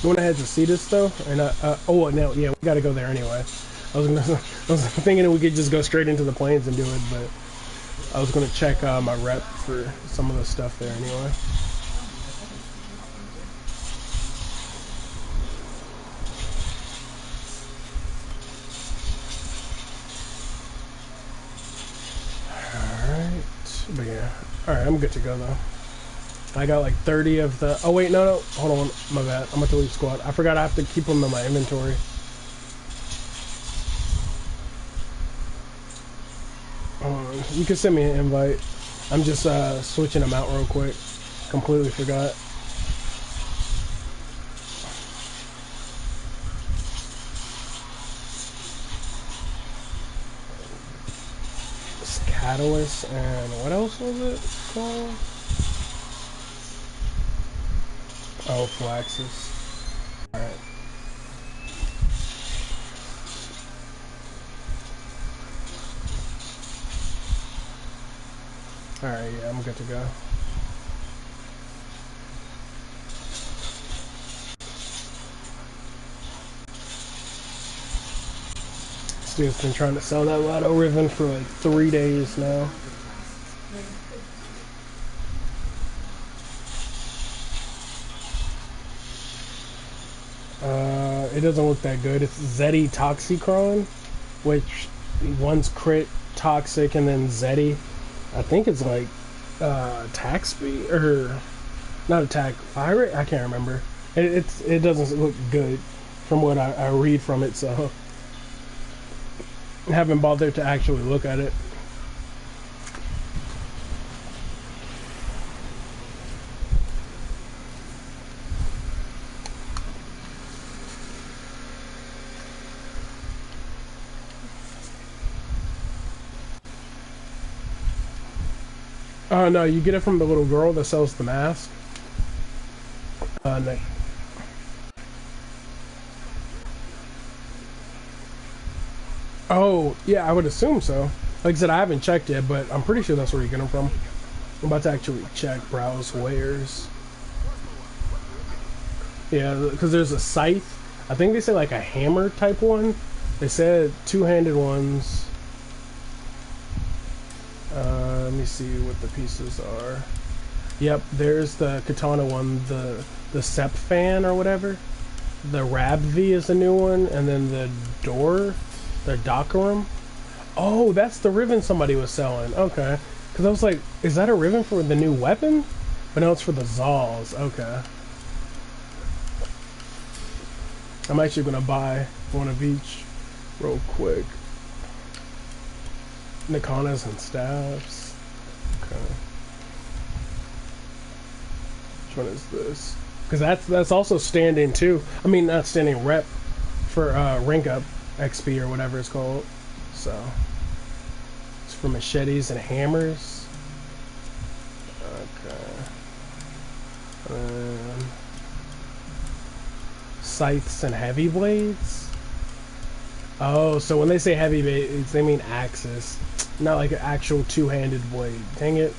You wanna head to see this though? And oh no, yeah, we gotta go there anyway. I was thinking we could just go straight into the plains and do it, but I was gonna check my rep for some of the stuff there anyway. But yeah, alright, I'm good to go though. I got like 30 of the... Oh wait, no, hold on, my bad. I'm about to leave squad. I forgot I have to keep them in my inventory. You can send me an invite. I'm just switching them out real quick. Completely forgot. Catalyst and what else was it called? Oh, Flaxus. Alright. Alright, yeah, I'm good to go. This dude's been trying to sell that Lotto Riven for like 3 days now. It doesn't look that good. It's Zeddy Toxicron, which one's crit toxic and then Zeddy. I think it's like attack speed or not attack fire rate. I can't remember. It doesn't look good from what I read from it, so I haven't bothered to actually look at it. No, you get it from the little girl that sells the mask. No. Oh, yeah, I would assume so. Like I said, I haven't checked yet, but I'm pretty sure that's where you get them from. I'm about to actually check browse wares. Yeah, because there's a scythe. I think they say like a hammer type one. They said two-handed ones. Let me see what the pieces are. Yep, there's the katana one, the Sep fan or whatever. The Rab V is the new one, and then the door, the Dakarum. Oh, that's the ribbon somebody was selling. Okay. Because I was like, is that a ribbon for the new weapon? But no, it's for the Zaws. Okay. I'm actually going to buy one of each real quick. Nikanas and staffs. Okay. Which one is this? Because that's also stand-in too. I mean, not standing rep for rank up XP or whatever it's called. So it's for machetes and hammers. Okay. Scythes and heavy blades. Oh, so when they say heavy blades, they mean axes, not like an actual two-handed blade. Dang it.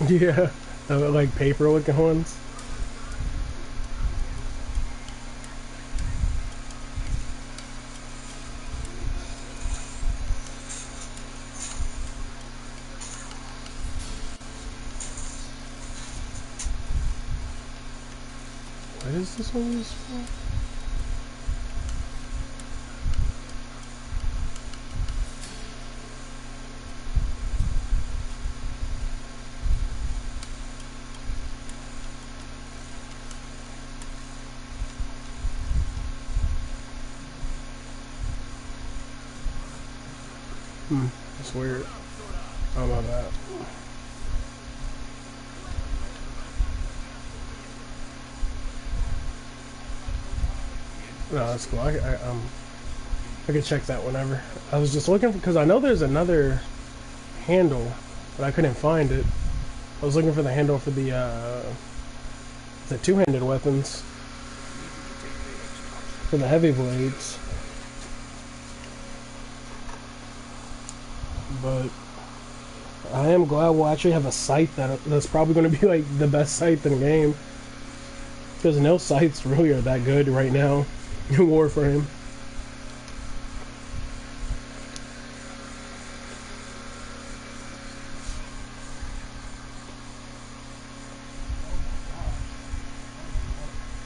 Yeah, like paper looking ones. What is this one used for? That's weird. I don't know that. No, that's cool. I can check that whenever. I was just looking because I know there's another handle, but I couldn't find it. I was looking for the handle for the two-handed weapons for the heavy blades. But I am glad we'll actually have a scythe that's probably going to be like the best scythe in the game. Because no scythes really are that good right now in Warframe.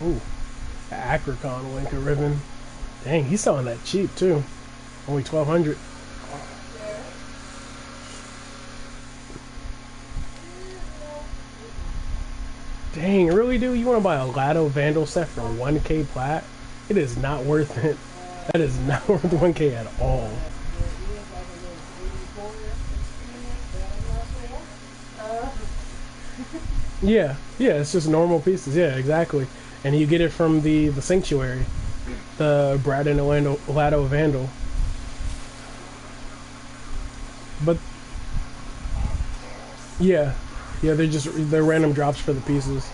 Ooh, Akricon Linker ribbon. Dang, he's selling that cheap too. Only 1,200. Dang, really, dude? You want to buy a Lado Vandal set for 1k plat? It is not worth it. That is not worth 1k at all. Yeah, it's just normal pieces. Yeah, exactly. And you get it from the Sanctuary, the Brad and Lado Vandal. But yeah, they're random drops for the pieces.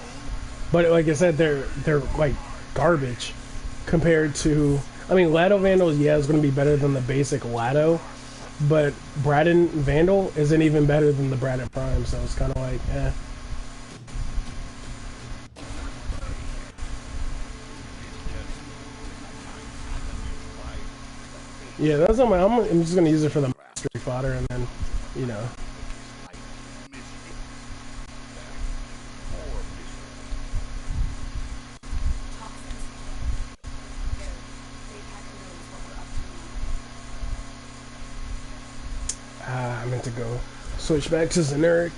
But like I said, they're like garbage compared to. I mean, Lado Vandal, yeah, is going to be better than the basic Lado, but Braden Vandal isn't even better than the Braden Prime, so it's kind of like, eh. Yeah, that's on my. I'm just gonna use it for the mastery fodder, and then, you know. I meant to go switch back to Xeneric.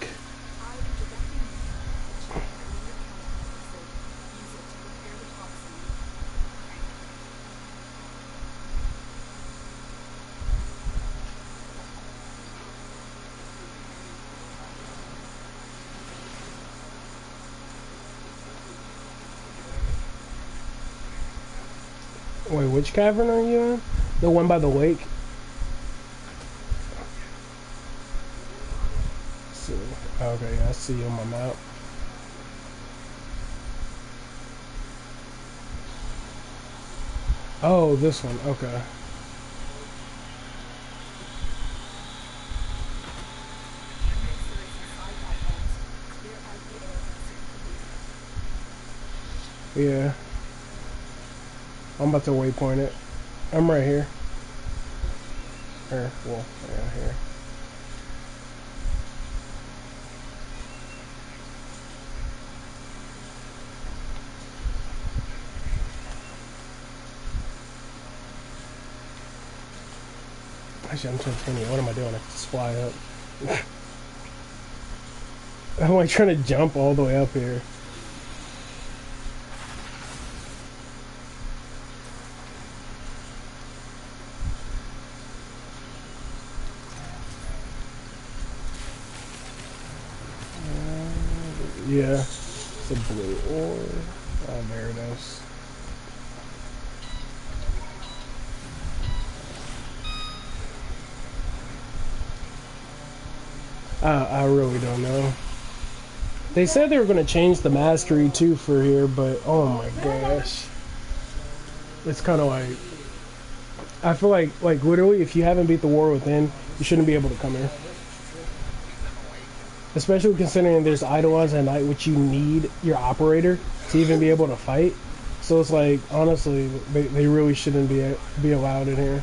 Wait, which cavern are you in? The one by the lake? So, okay, I see you on my map. Oh, this one. Okay. Yeah. I'm about to waypoint it. I'm right here. Here. Well, yeah, here. Actually, I'm 220. What am I doing? I just fly up. I'm like trying to jump all the way up here. Yeah. It's a blue ore. Oh, there it is. I really don't know. They said they were going to change the mastery too for here, but oh my gosh. It's kind of like, I feel like literally if you haven't beat the war within, you shouldn't be able to come here. Especially considering there's Eidolons at night, which you need your operator to even be able to fight. So it's like, honestly, they really shouldn't be allowed in here.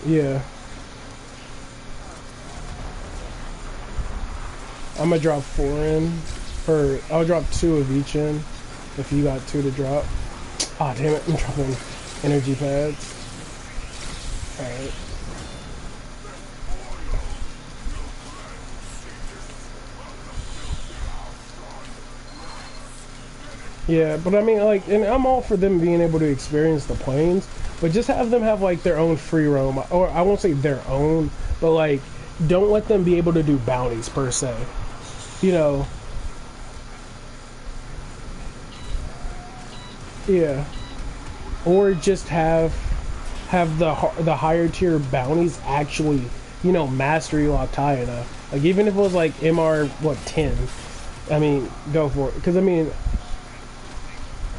Yeah. I'm gonna drop 4 in. Or I'll drop 2 of each in. If you got 2 to drop. Ah, damn it. I'm dropping energy pads. Alright. Yeah, but I mean, like, and I'm all for them being able to experience the planes, but just have them have, like, their own free roam. Or I won't say their own, but, like, don't let them be able to do bounties, per se. You know. Yeah. Or just have the higher tier bounties actually, you know, mastery locked high enough. Like, even if it was, like, MR, what, 10? I mean, go for it. Because, I mean,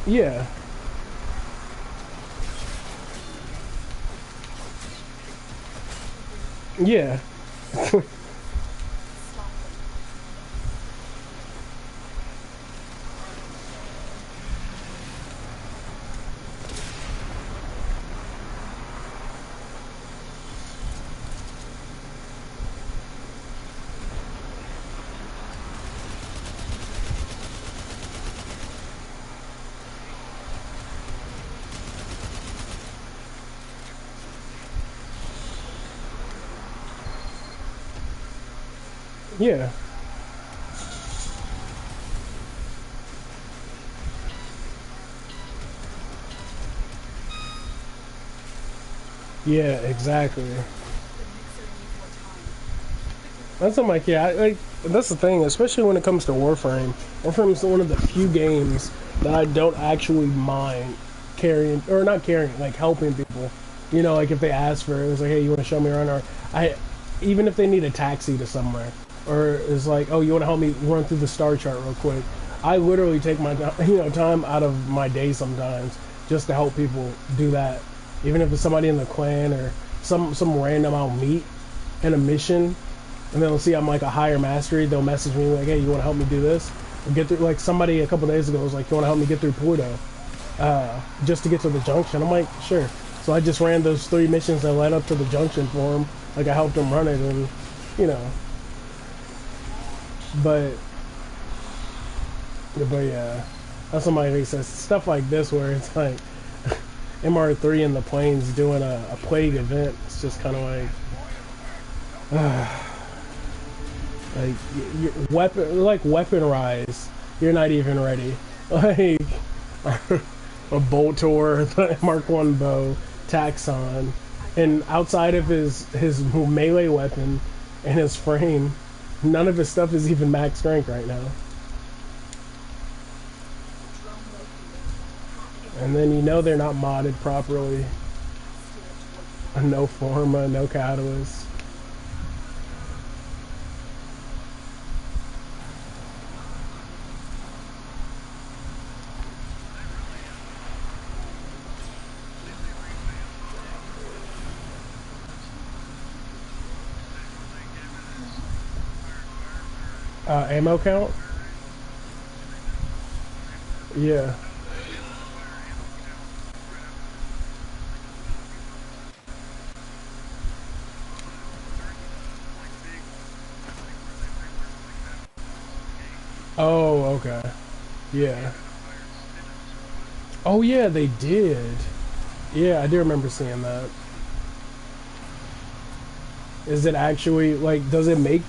yeah. Yeah. Yeah. Yeah, exactly. That's I'm like, yeah, like that's the thing, especially when it comes to Warframe. Warframe is one of the few games that I don't actually mind carrying, or not carrying, like helping people. You know, like if they ask for it, it's like, hey, you want to show me around, or even if they need a taxi to somewhere, or it's like, oh, you want to help me run through the star chart real quick. I literally take my time out of my day sometimes just to help people do that, even if it's somebody in the clan or some random I'll meet in a mission, and they'll see I'm like a higher mastery. They'll message me like, hey, you want to help me do this? Or get through, like somebody a couple days ago was like, you want to help me get through Pluto, just to get to the junction. I'm like, sure. So I just ran those 3 missions that led up to the junction for him. Like I helped him run it, and you know. But yeah, that's somebody who says stuff like this where it's like MR3 in the plains doing a plague event. It's just kind of like weapon rise. You're not even ready. Like a Boltor, the Mark 1 bow, Taxon, and outside of his melee weapon and his frame, none of his stuff is even max strength right now. And then you know they're not modded properly. No Forma, no Catalyst. Ammo count? Yeah. Oh, okay. Yeah. Oh, yeah, they did. Yeah, I do remember seeing that. Is it actually, like, does it make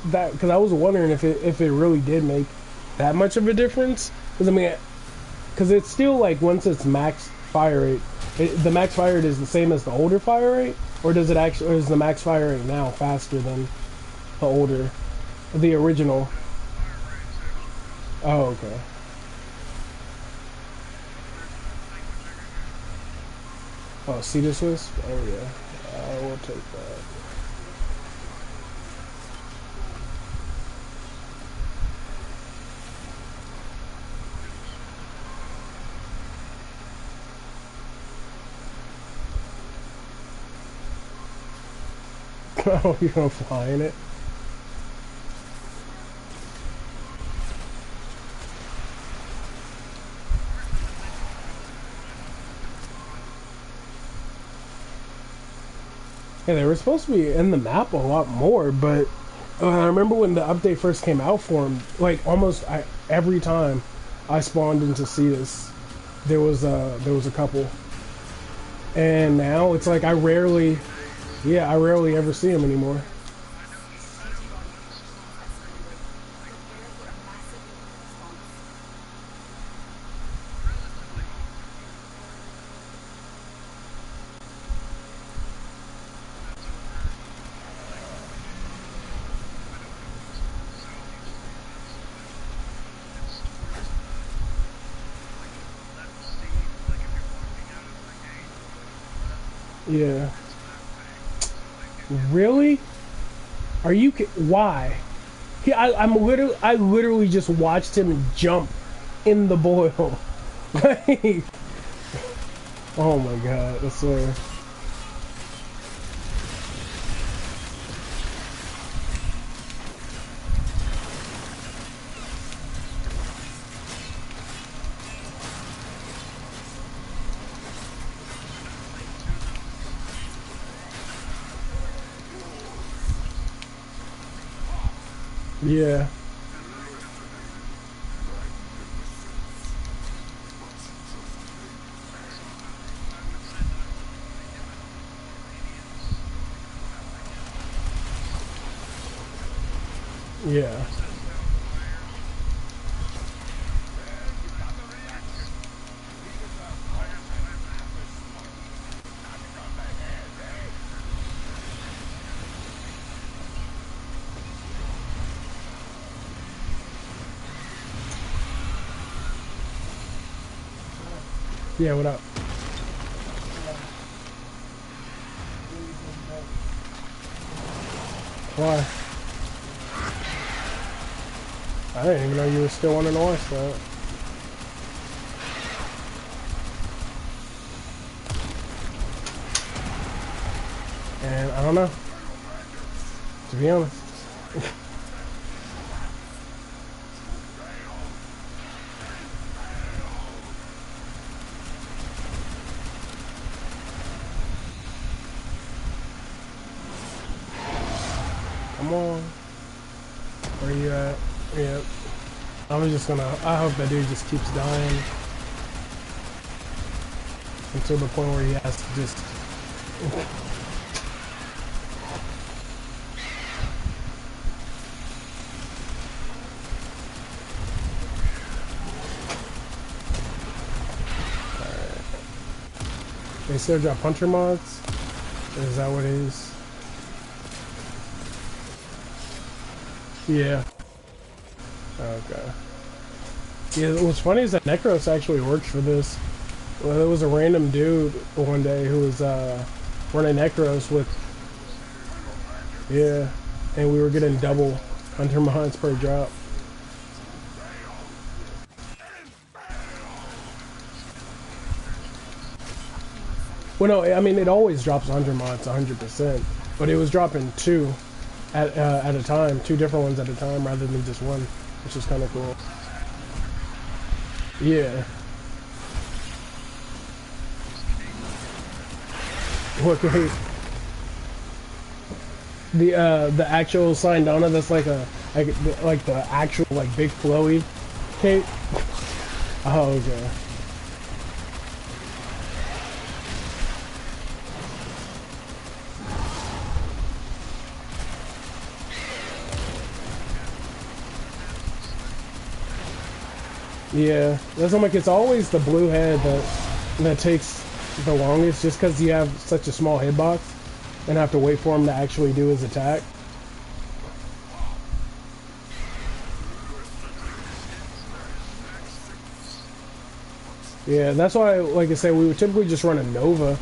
that? Because I was wondering if it really did make that much of a difference. Because, I mean, because it's still, like, once it's max fire rate, the max fire rate is the same as the older fire rate? Or does it actually, or is the max fire rate now faster than the older, the original? Oh, okay. Oh, Cedar Swiss? Oh, yeah. I will take that. Oh, you're gonna fly in it? Yeah, they were supposed to be in the map a lot more, but I remember when the update first came out for them, like almost every time I spawned into Cetus, there was a couple, and now it's like I rarely ever see them anymore. Yeah. Really? Are you? Why? I literally just watched him jump in the boil. Like, oh my god! I swear. Yeah. Yeah. Yeah, what up? Why? I didn't even know you were still wanting to watch that. And I don't know. To be honest. Come on. Where you at? Yep. I hope that dude just keeps dying. Until the point where he has to just... Alright. They still drop puncher mods? Is that what it is? Yeah. Okay. Yeah, what's funny is that Necros actually works for this. Well, there was a random dude one day who was running Necros with, yeah, and we were getting double under mods per drop. Well, no, I mean it always drops 100 mods 100%, but it was dropping two at a time, two different ones at a time rather than just one, which is kind of cool. Yeah. What great? The actual Sindana that's like like the actual like big flowy cape. Oh, okay. Yeah, that's like it's always the blue head that takes the longest, just because you have such a small hitbox and have to wait for him to actually do his attack. Yeah, that's why, like I say, we would typically just run a Nova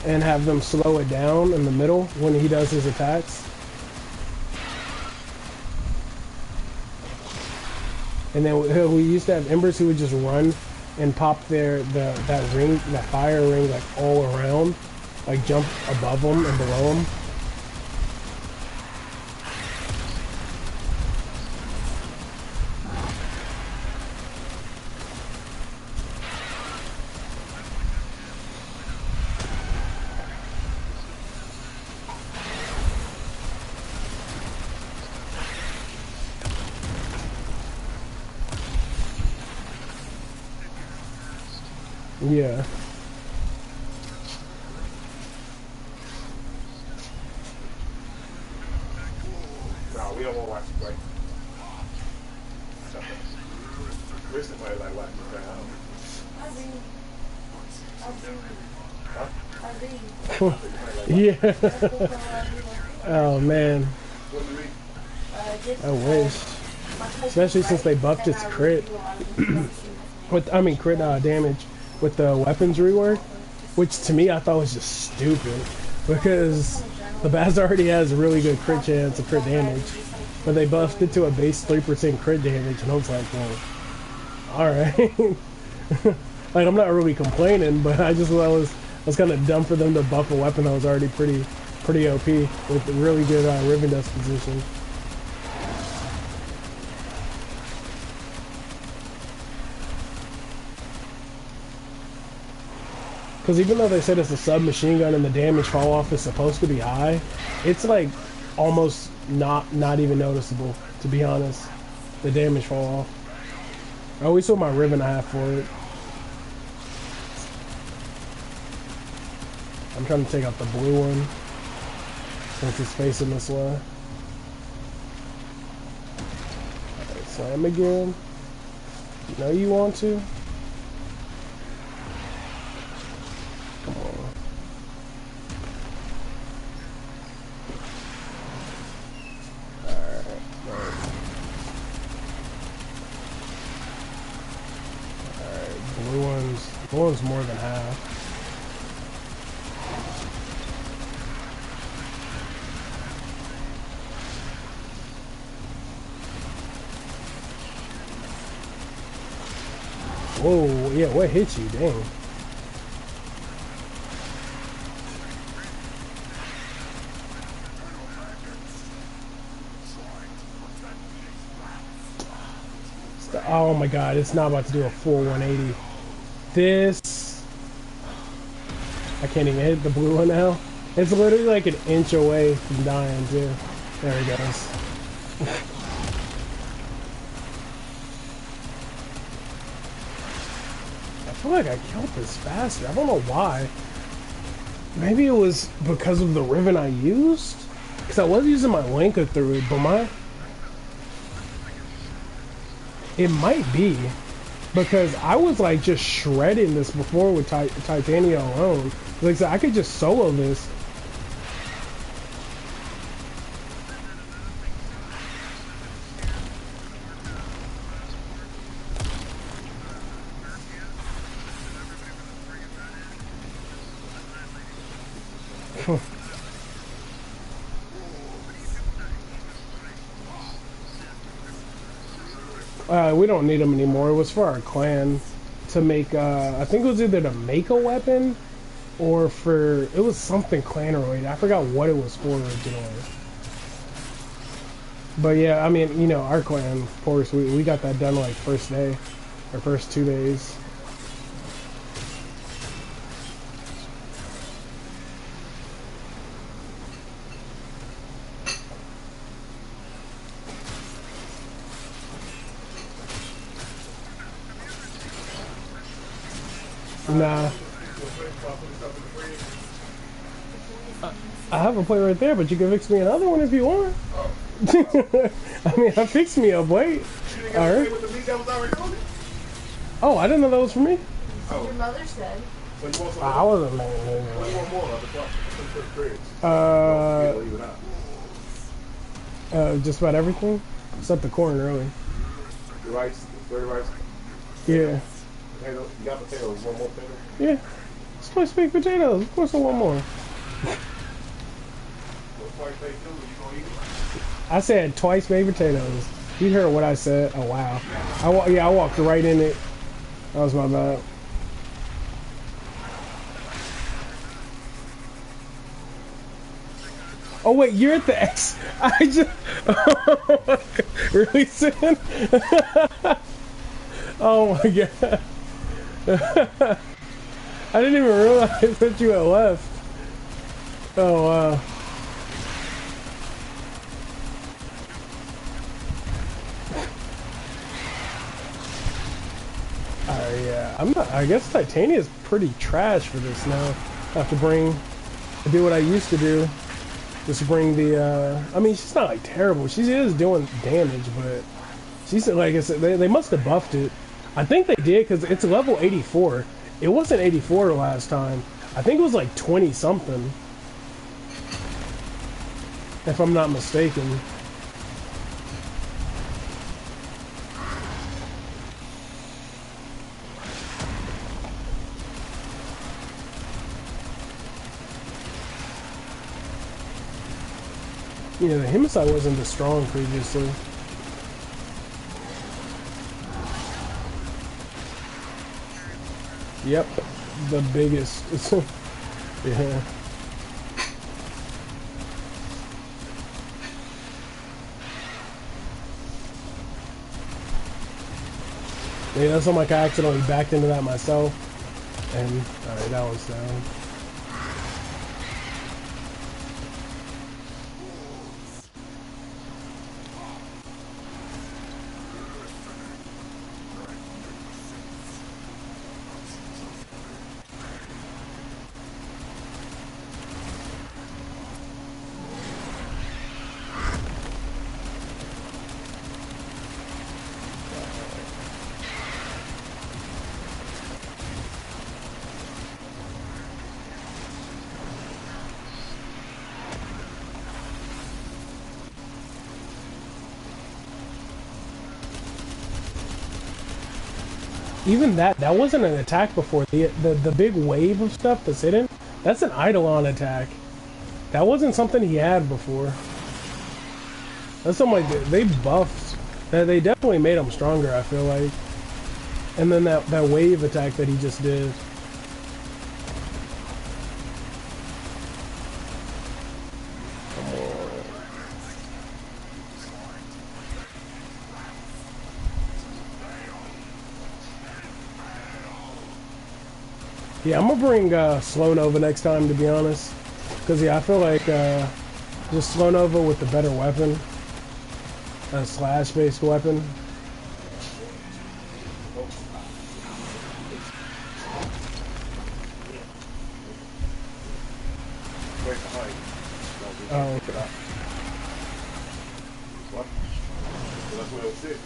and have them slow it down in the middle when he does his attacks. And then we used to have Embers who would just run and pop that ring, that fire ring, like all around, like jump above them and below them. Yeah. No, we don't want to watch it, right? We're somebody like watching it. Yeah. Oh man. I wish. Especially since they buffed its crit. Crit damage with the weapons rework, which to me I thought was just stupid, because the Baz already has a really good crit chance of crit damage, but they buffed it to a base 3% crit damage, and I was like, well, alright. Like, I'm not really complaining, but I just thought it was kind of dumb for them to buff a weapon that was already pretty OP with really good Riven Dust position. Because even though they said it's a submachine gun and the damage fall off is supposed to be high, it's like almost not even noticeable, to be honest. The damage fall off. I always saw my Riven I have for it. I'm trying to take out the blue one since it's facing this way. Alright, slam again. You know you want to. Blue one's more than half. Whoa, yeah, what hit you? Dang. Oh my god, it's not about to do a full 180. This, I can't even hit the blue one now. It's literally like an inch away from dying too. There he goes. I feel like I killed this faster. I don't know why. Maybe it was because of the Riven I used? Because I was using my Lenka through it, but it might be. Because I was like just shredding this before with Titania alone. Like I said, I could just solo this. We don't need them anymore. It was for our clan to make, I think it was either to make a weapon or for, it was something clan related. I forgot what it was for originally. But yeah, I mean, you know, our clan, of course, we got that done like first day, or first 2 days. Nah. I have a plate right there, but you can fix me another one if you want. I mean, I fixed me a plate. Alright. Oh, I didn't know that was for me. So your mother said. I wasn't mad. Just about everything except the corn, really. The rice, dirty rice. Yeah. Potato. You got potatoes. One more potato. Yeah. It's twice baked potatoes. Of course, I want more. I said twice baked potatoes. You heard what I said. Oh wow. I walked right in it. That was my bad. Oh wait, you're at the X. I just really Sin? Oh my god. I didn't even realize that you had left. Oh wow. Yeah, I guess Titania is pretty trash for this now. I have to do what I used to do. Just bring the, I mean, she's not like terrible. She is doing damage, but she's, like I said, they must have buffed it. I think they did, because it's level 84. It wasn't 84 last time. I think it was like 20 something. If I'm not mistaken. Yeah, the Himicide wasn't this strong previously. Yep, the biggest. Yeah. Yeah, that's like I accidentally backed into that myself. And, alright, that one's down. Even that wasn't an attack before. The big wave of stuff that's hidden, that's an Eidolon attack. That wasn't something he had before. That's something like they buffed. They definitely made him stronger, I feel like. And then that wave attack that he just did. Yeah, I'm gonna bring Slow Nova next time, to be honest. Because, yeah, I feel like just Slow Nova with the better weapon. A slash-based weapon. Oh, okay. What? That's what it said.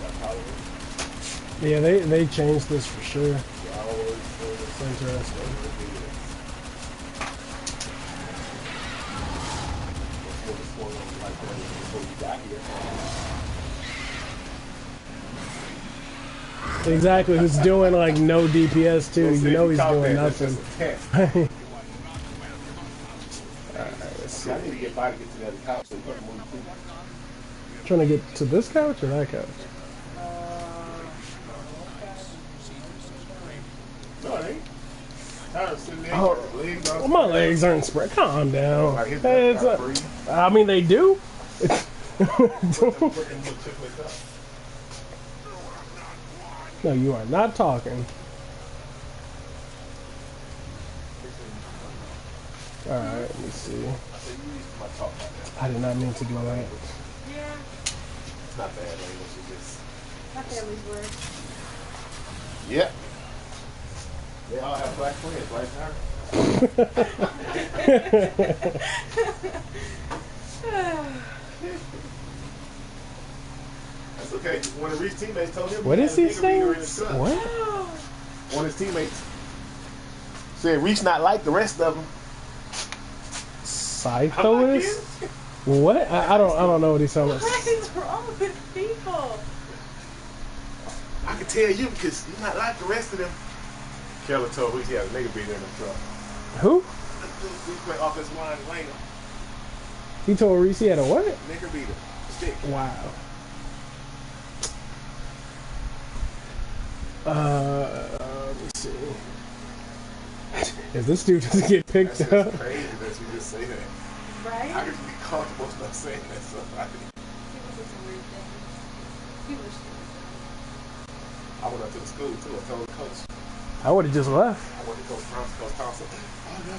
That's how it is. Yeah, they changed this for sure. It's interesting. Exactly, who's doing like no DPS too, you know he's doing nothing. I need to get by to get to that couch so you can move too. Trying to get to this couch or that couch? No, it ain't. I was sitting there, Oh. legs Well, on. my legs aren't spread. Calm down. Like his Hey, back it's got a- free. I mean, they do. Put them little chicklets up. No, you are not talking. All right, let me see. I said, you used my talk like that. I did not mean to do that. Yeah, It's not bad language, it's just. my family's word. Yep. They all have black friends, right now. That's okay. One of Reese's teammates told him What he is had a he nigga reader in his saying? truck. What? One of his teammates said Reese not like the rest of them. Scythoist? What? I don't know what he's talking about. What is wrong with people? I can tell you because you're not like the rest of them. Keller told Reese he had a nigga beater in his truck. Who? We play offensive line later. He told Reese he had a what? Nigga beater. Stick. Wow. Let me see. If this dude doesn't get picked That's up, just crazy that you just say that. Right? How could you be comfortable stuff saying that stuff? People say some weird things. People are stupid. I went up to the school too. I told the coach. I would have just left. I went to Coach Thompson. Oh no.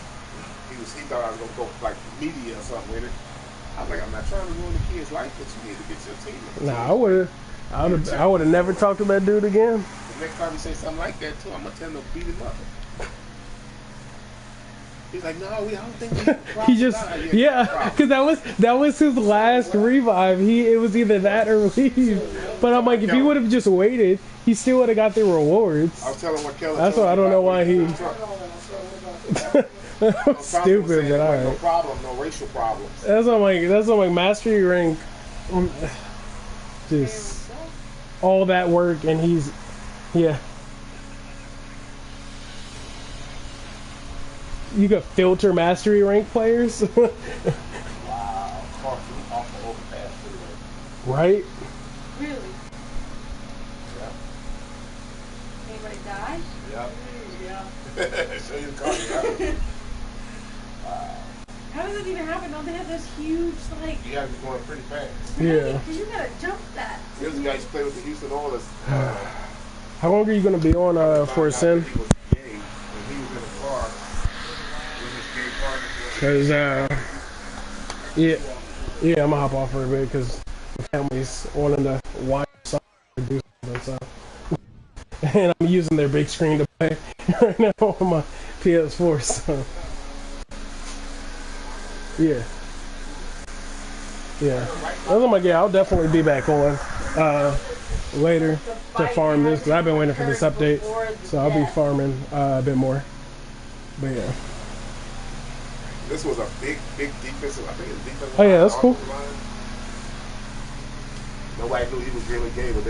He thought I was gonna go like media or something with it. I was like, I'm not trying to ruin the kid's life, but you need to get your team. Nah, I would have never talked to that dude again. The next time you say something like that too, I'm gonna tell him to beat him up. He's like, no, I don't think we He just, yeah, because that was his last revive. It was either that or leave. But I'm like, if he would have just waited, he still would have got the rewards. I was telling what Kelly. That's why I don't know why he. No Stupid, but No alright. problem, no racial problems. That's what I'm like, mastery rank. Just all that work, and he's, yeah. You could filter mastery rank players, Wow. Off the overpass too, right? Really? right? Anybody die? Yeah. Yeah. Show you the car. Yeah. How does it even happen? Don't they have those huge, like... You gotta be going pretty fast. Yeah. Because you gotta jump that. Here's the guy who played with the Houston Oilers. How long are you gonna be on for a sin? He was gay, and he was in a car with his gay partner. Cause yeah, I'm gonna hop off for a bit because the family's wanting to watch something or do something, so. And I'm using their big screen to play right now on my PS4, so. Yeah. I'm like, yeah, I'll definitely be back on later to farm this because I've been waiting for this update, so I'll be farming a bit more. But yeah. This was a big defensive. I think it was defensive. Oh yeah, that's cool. Nobody knew he was really gay, but they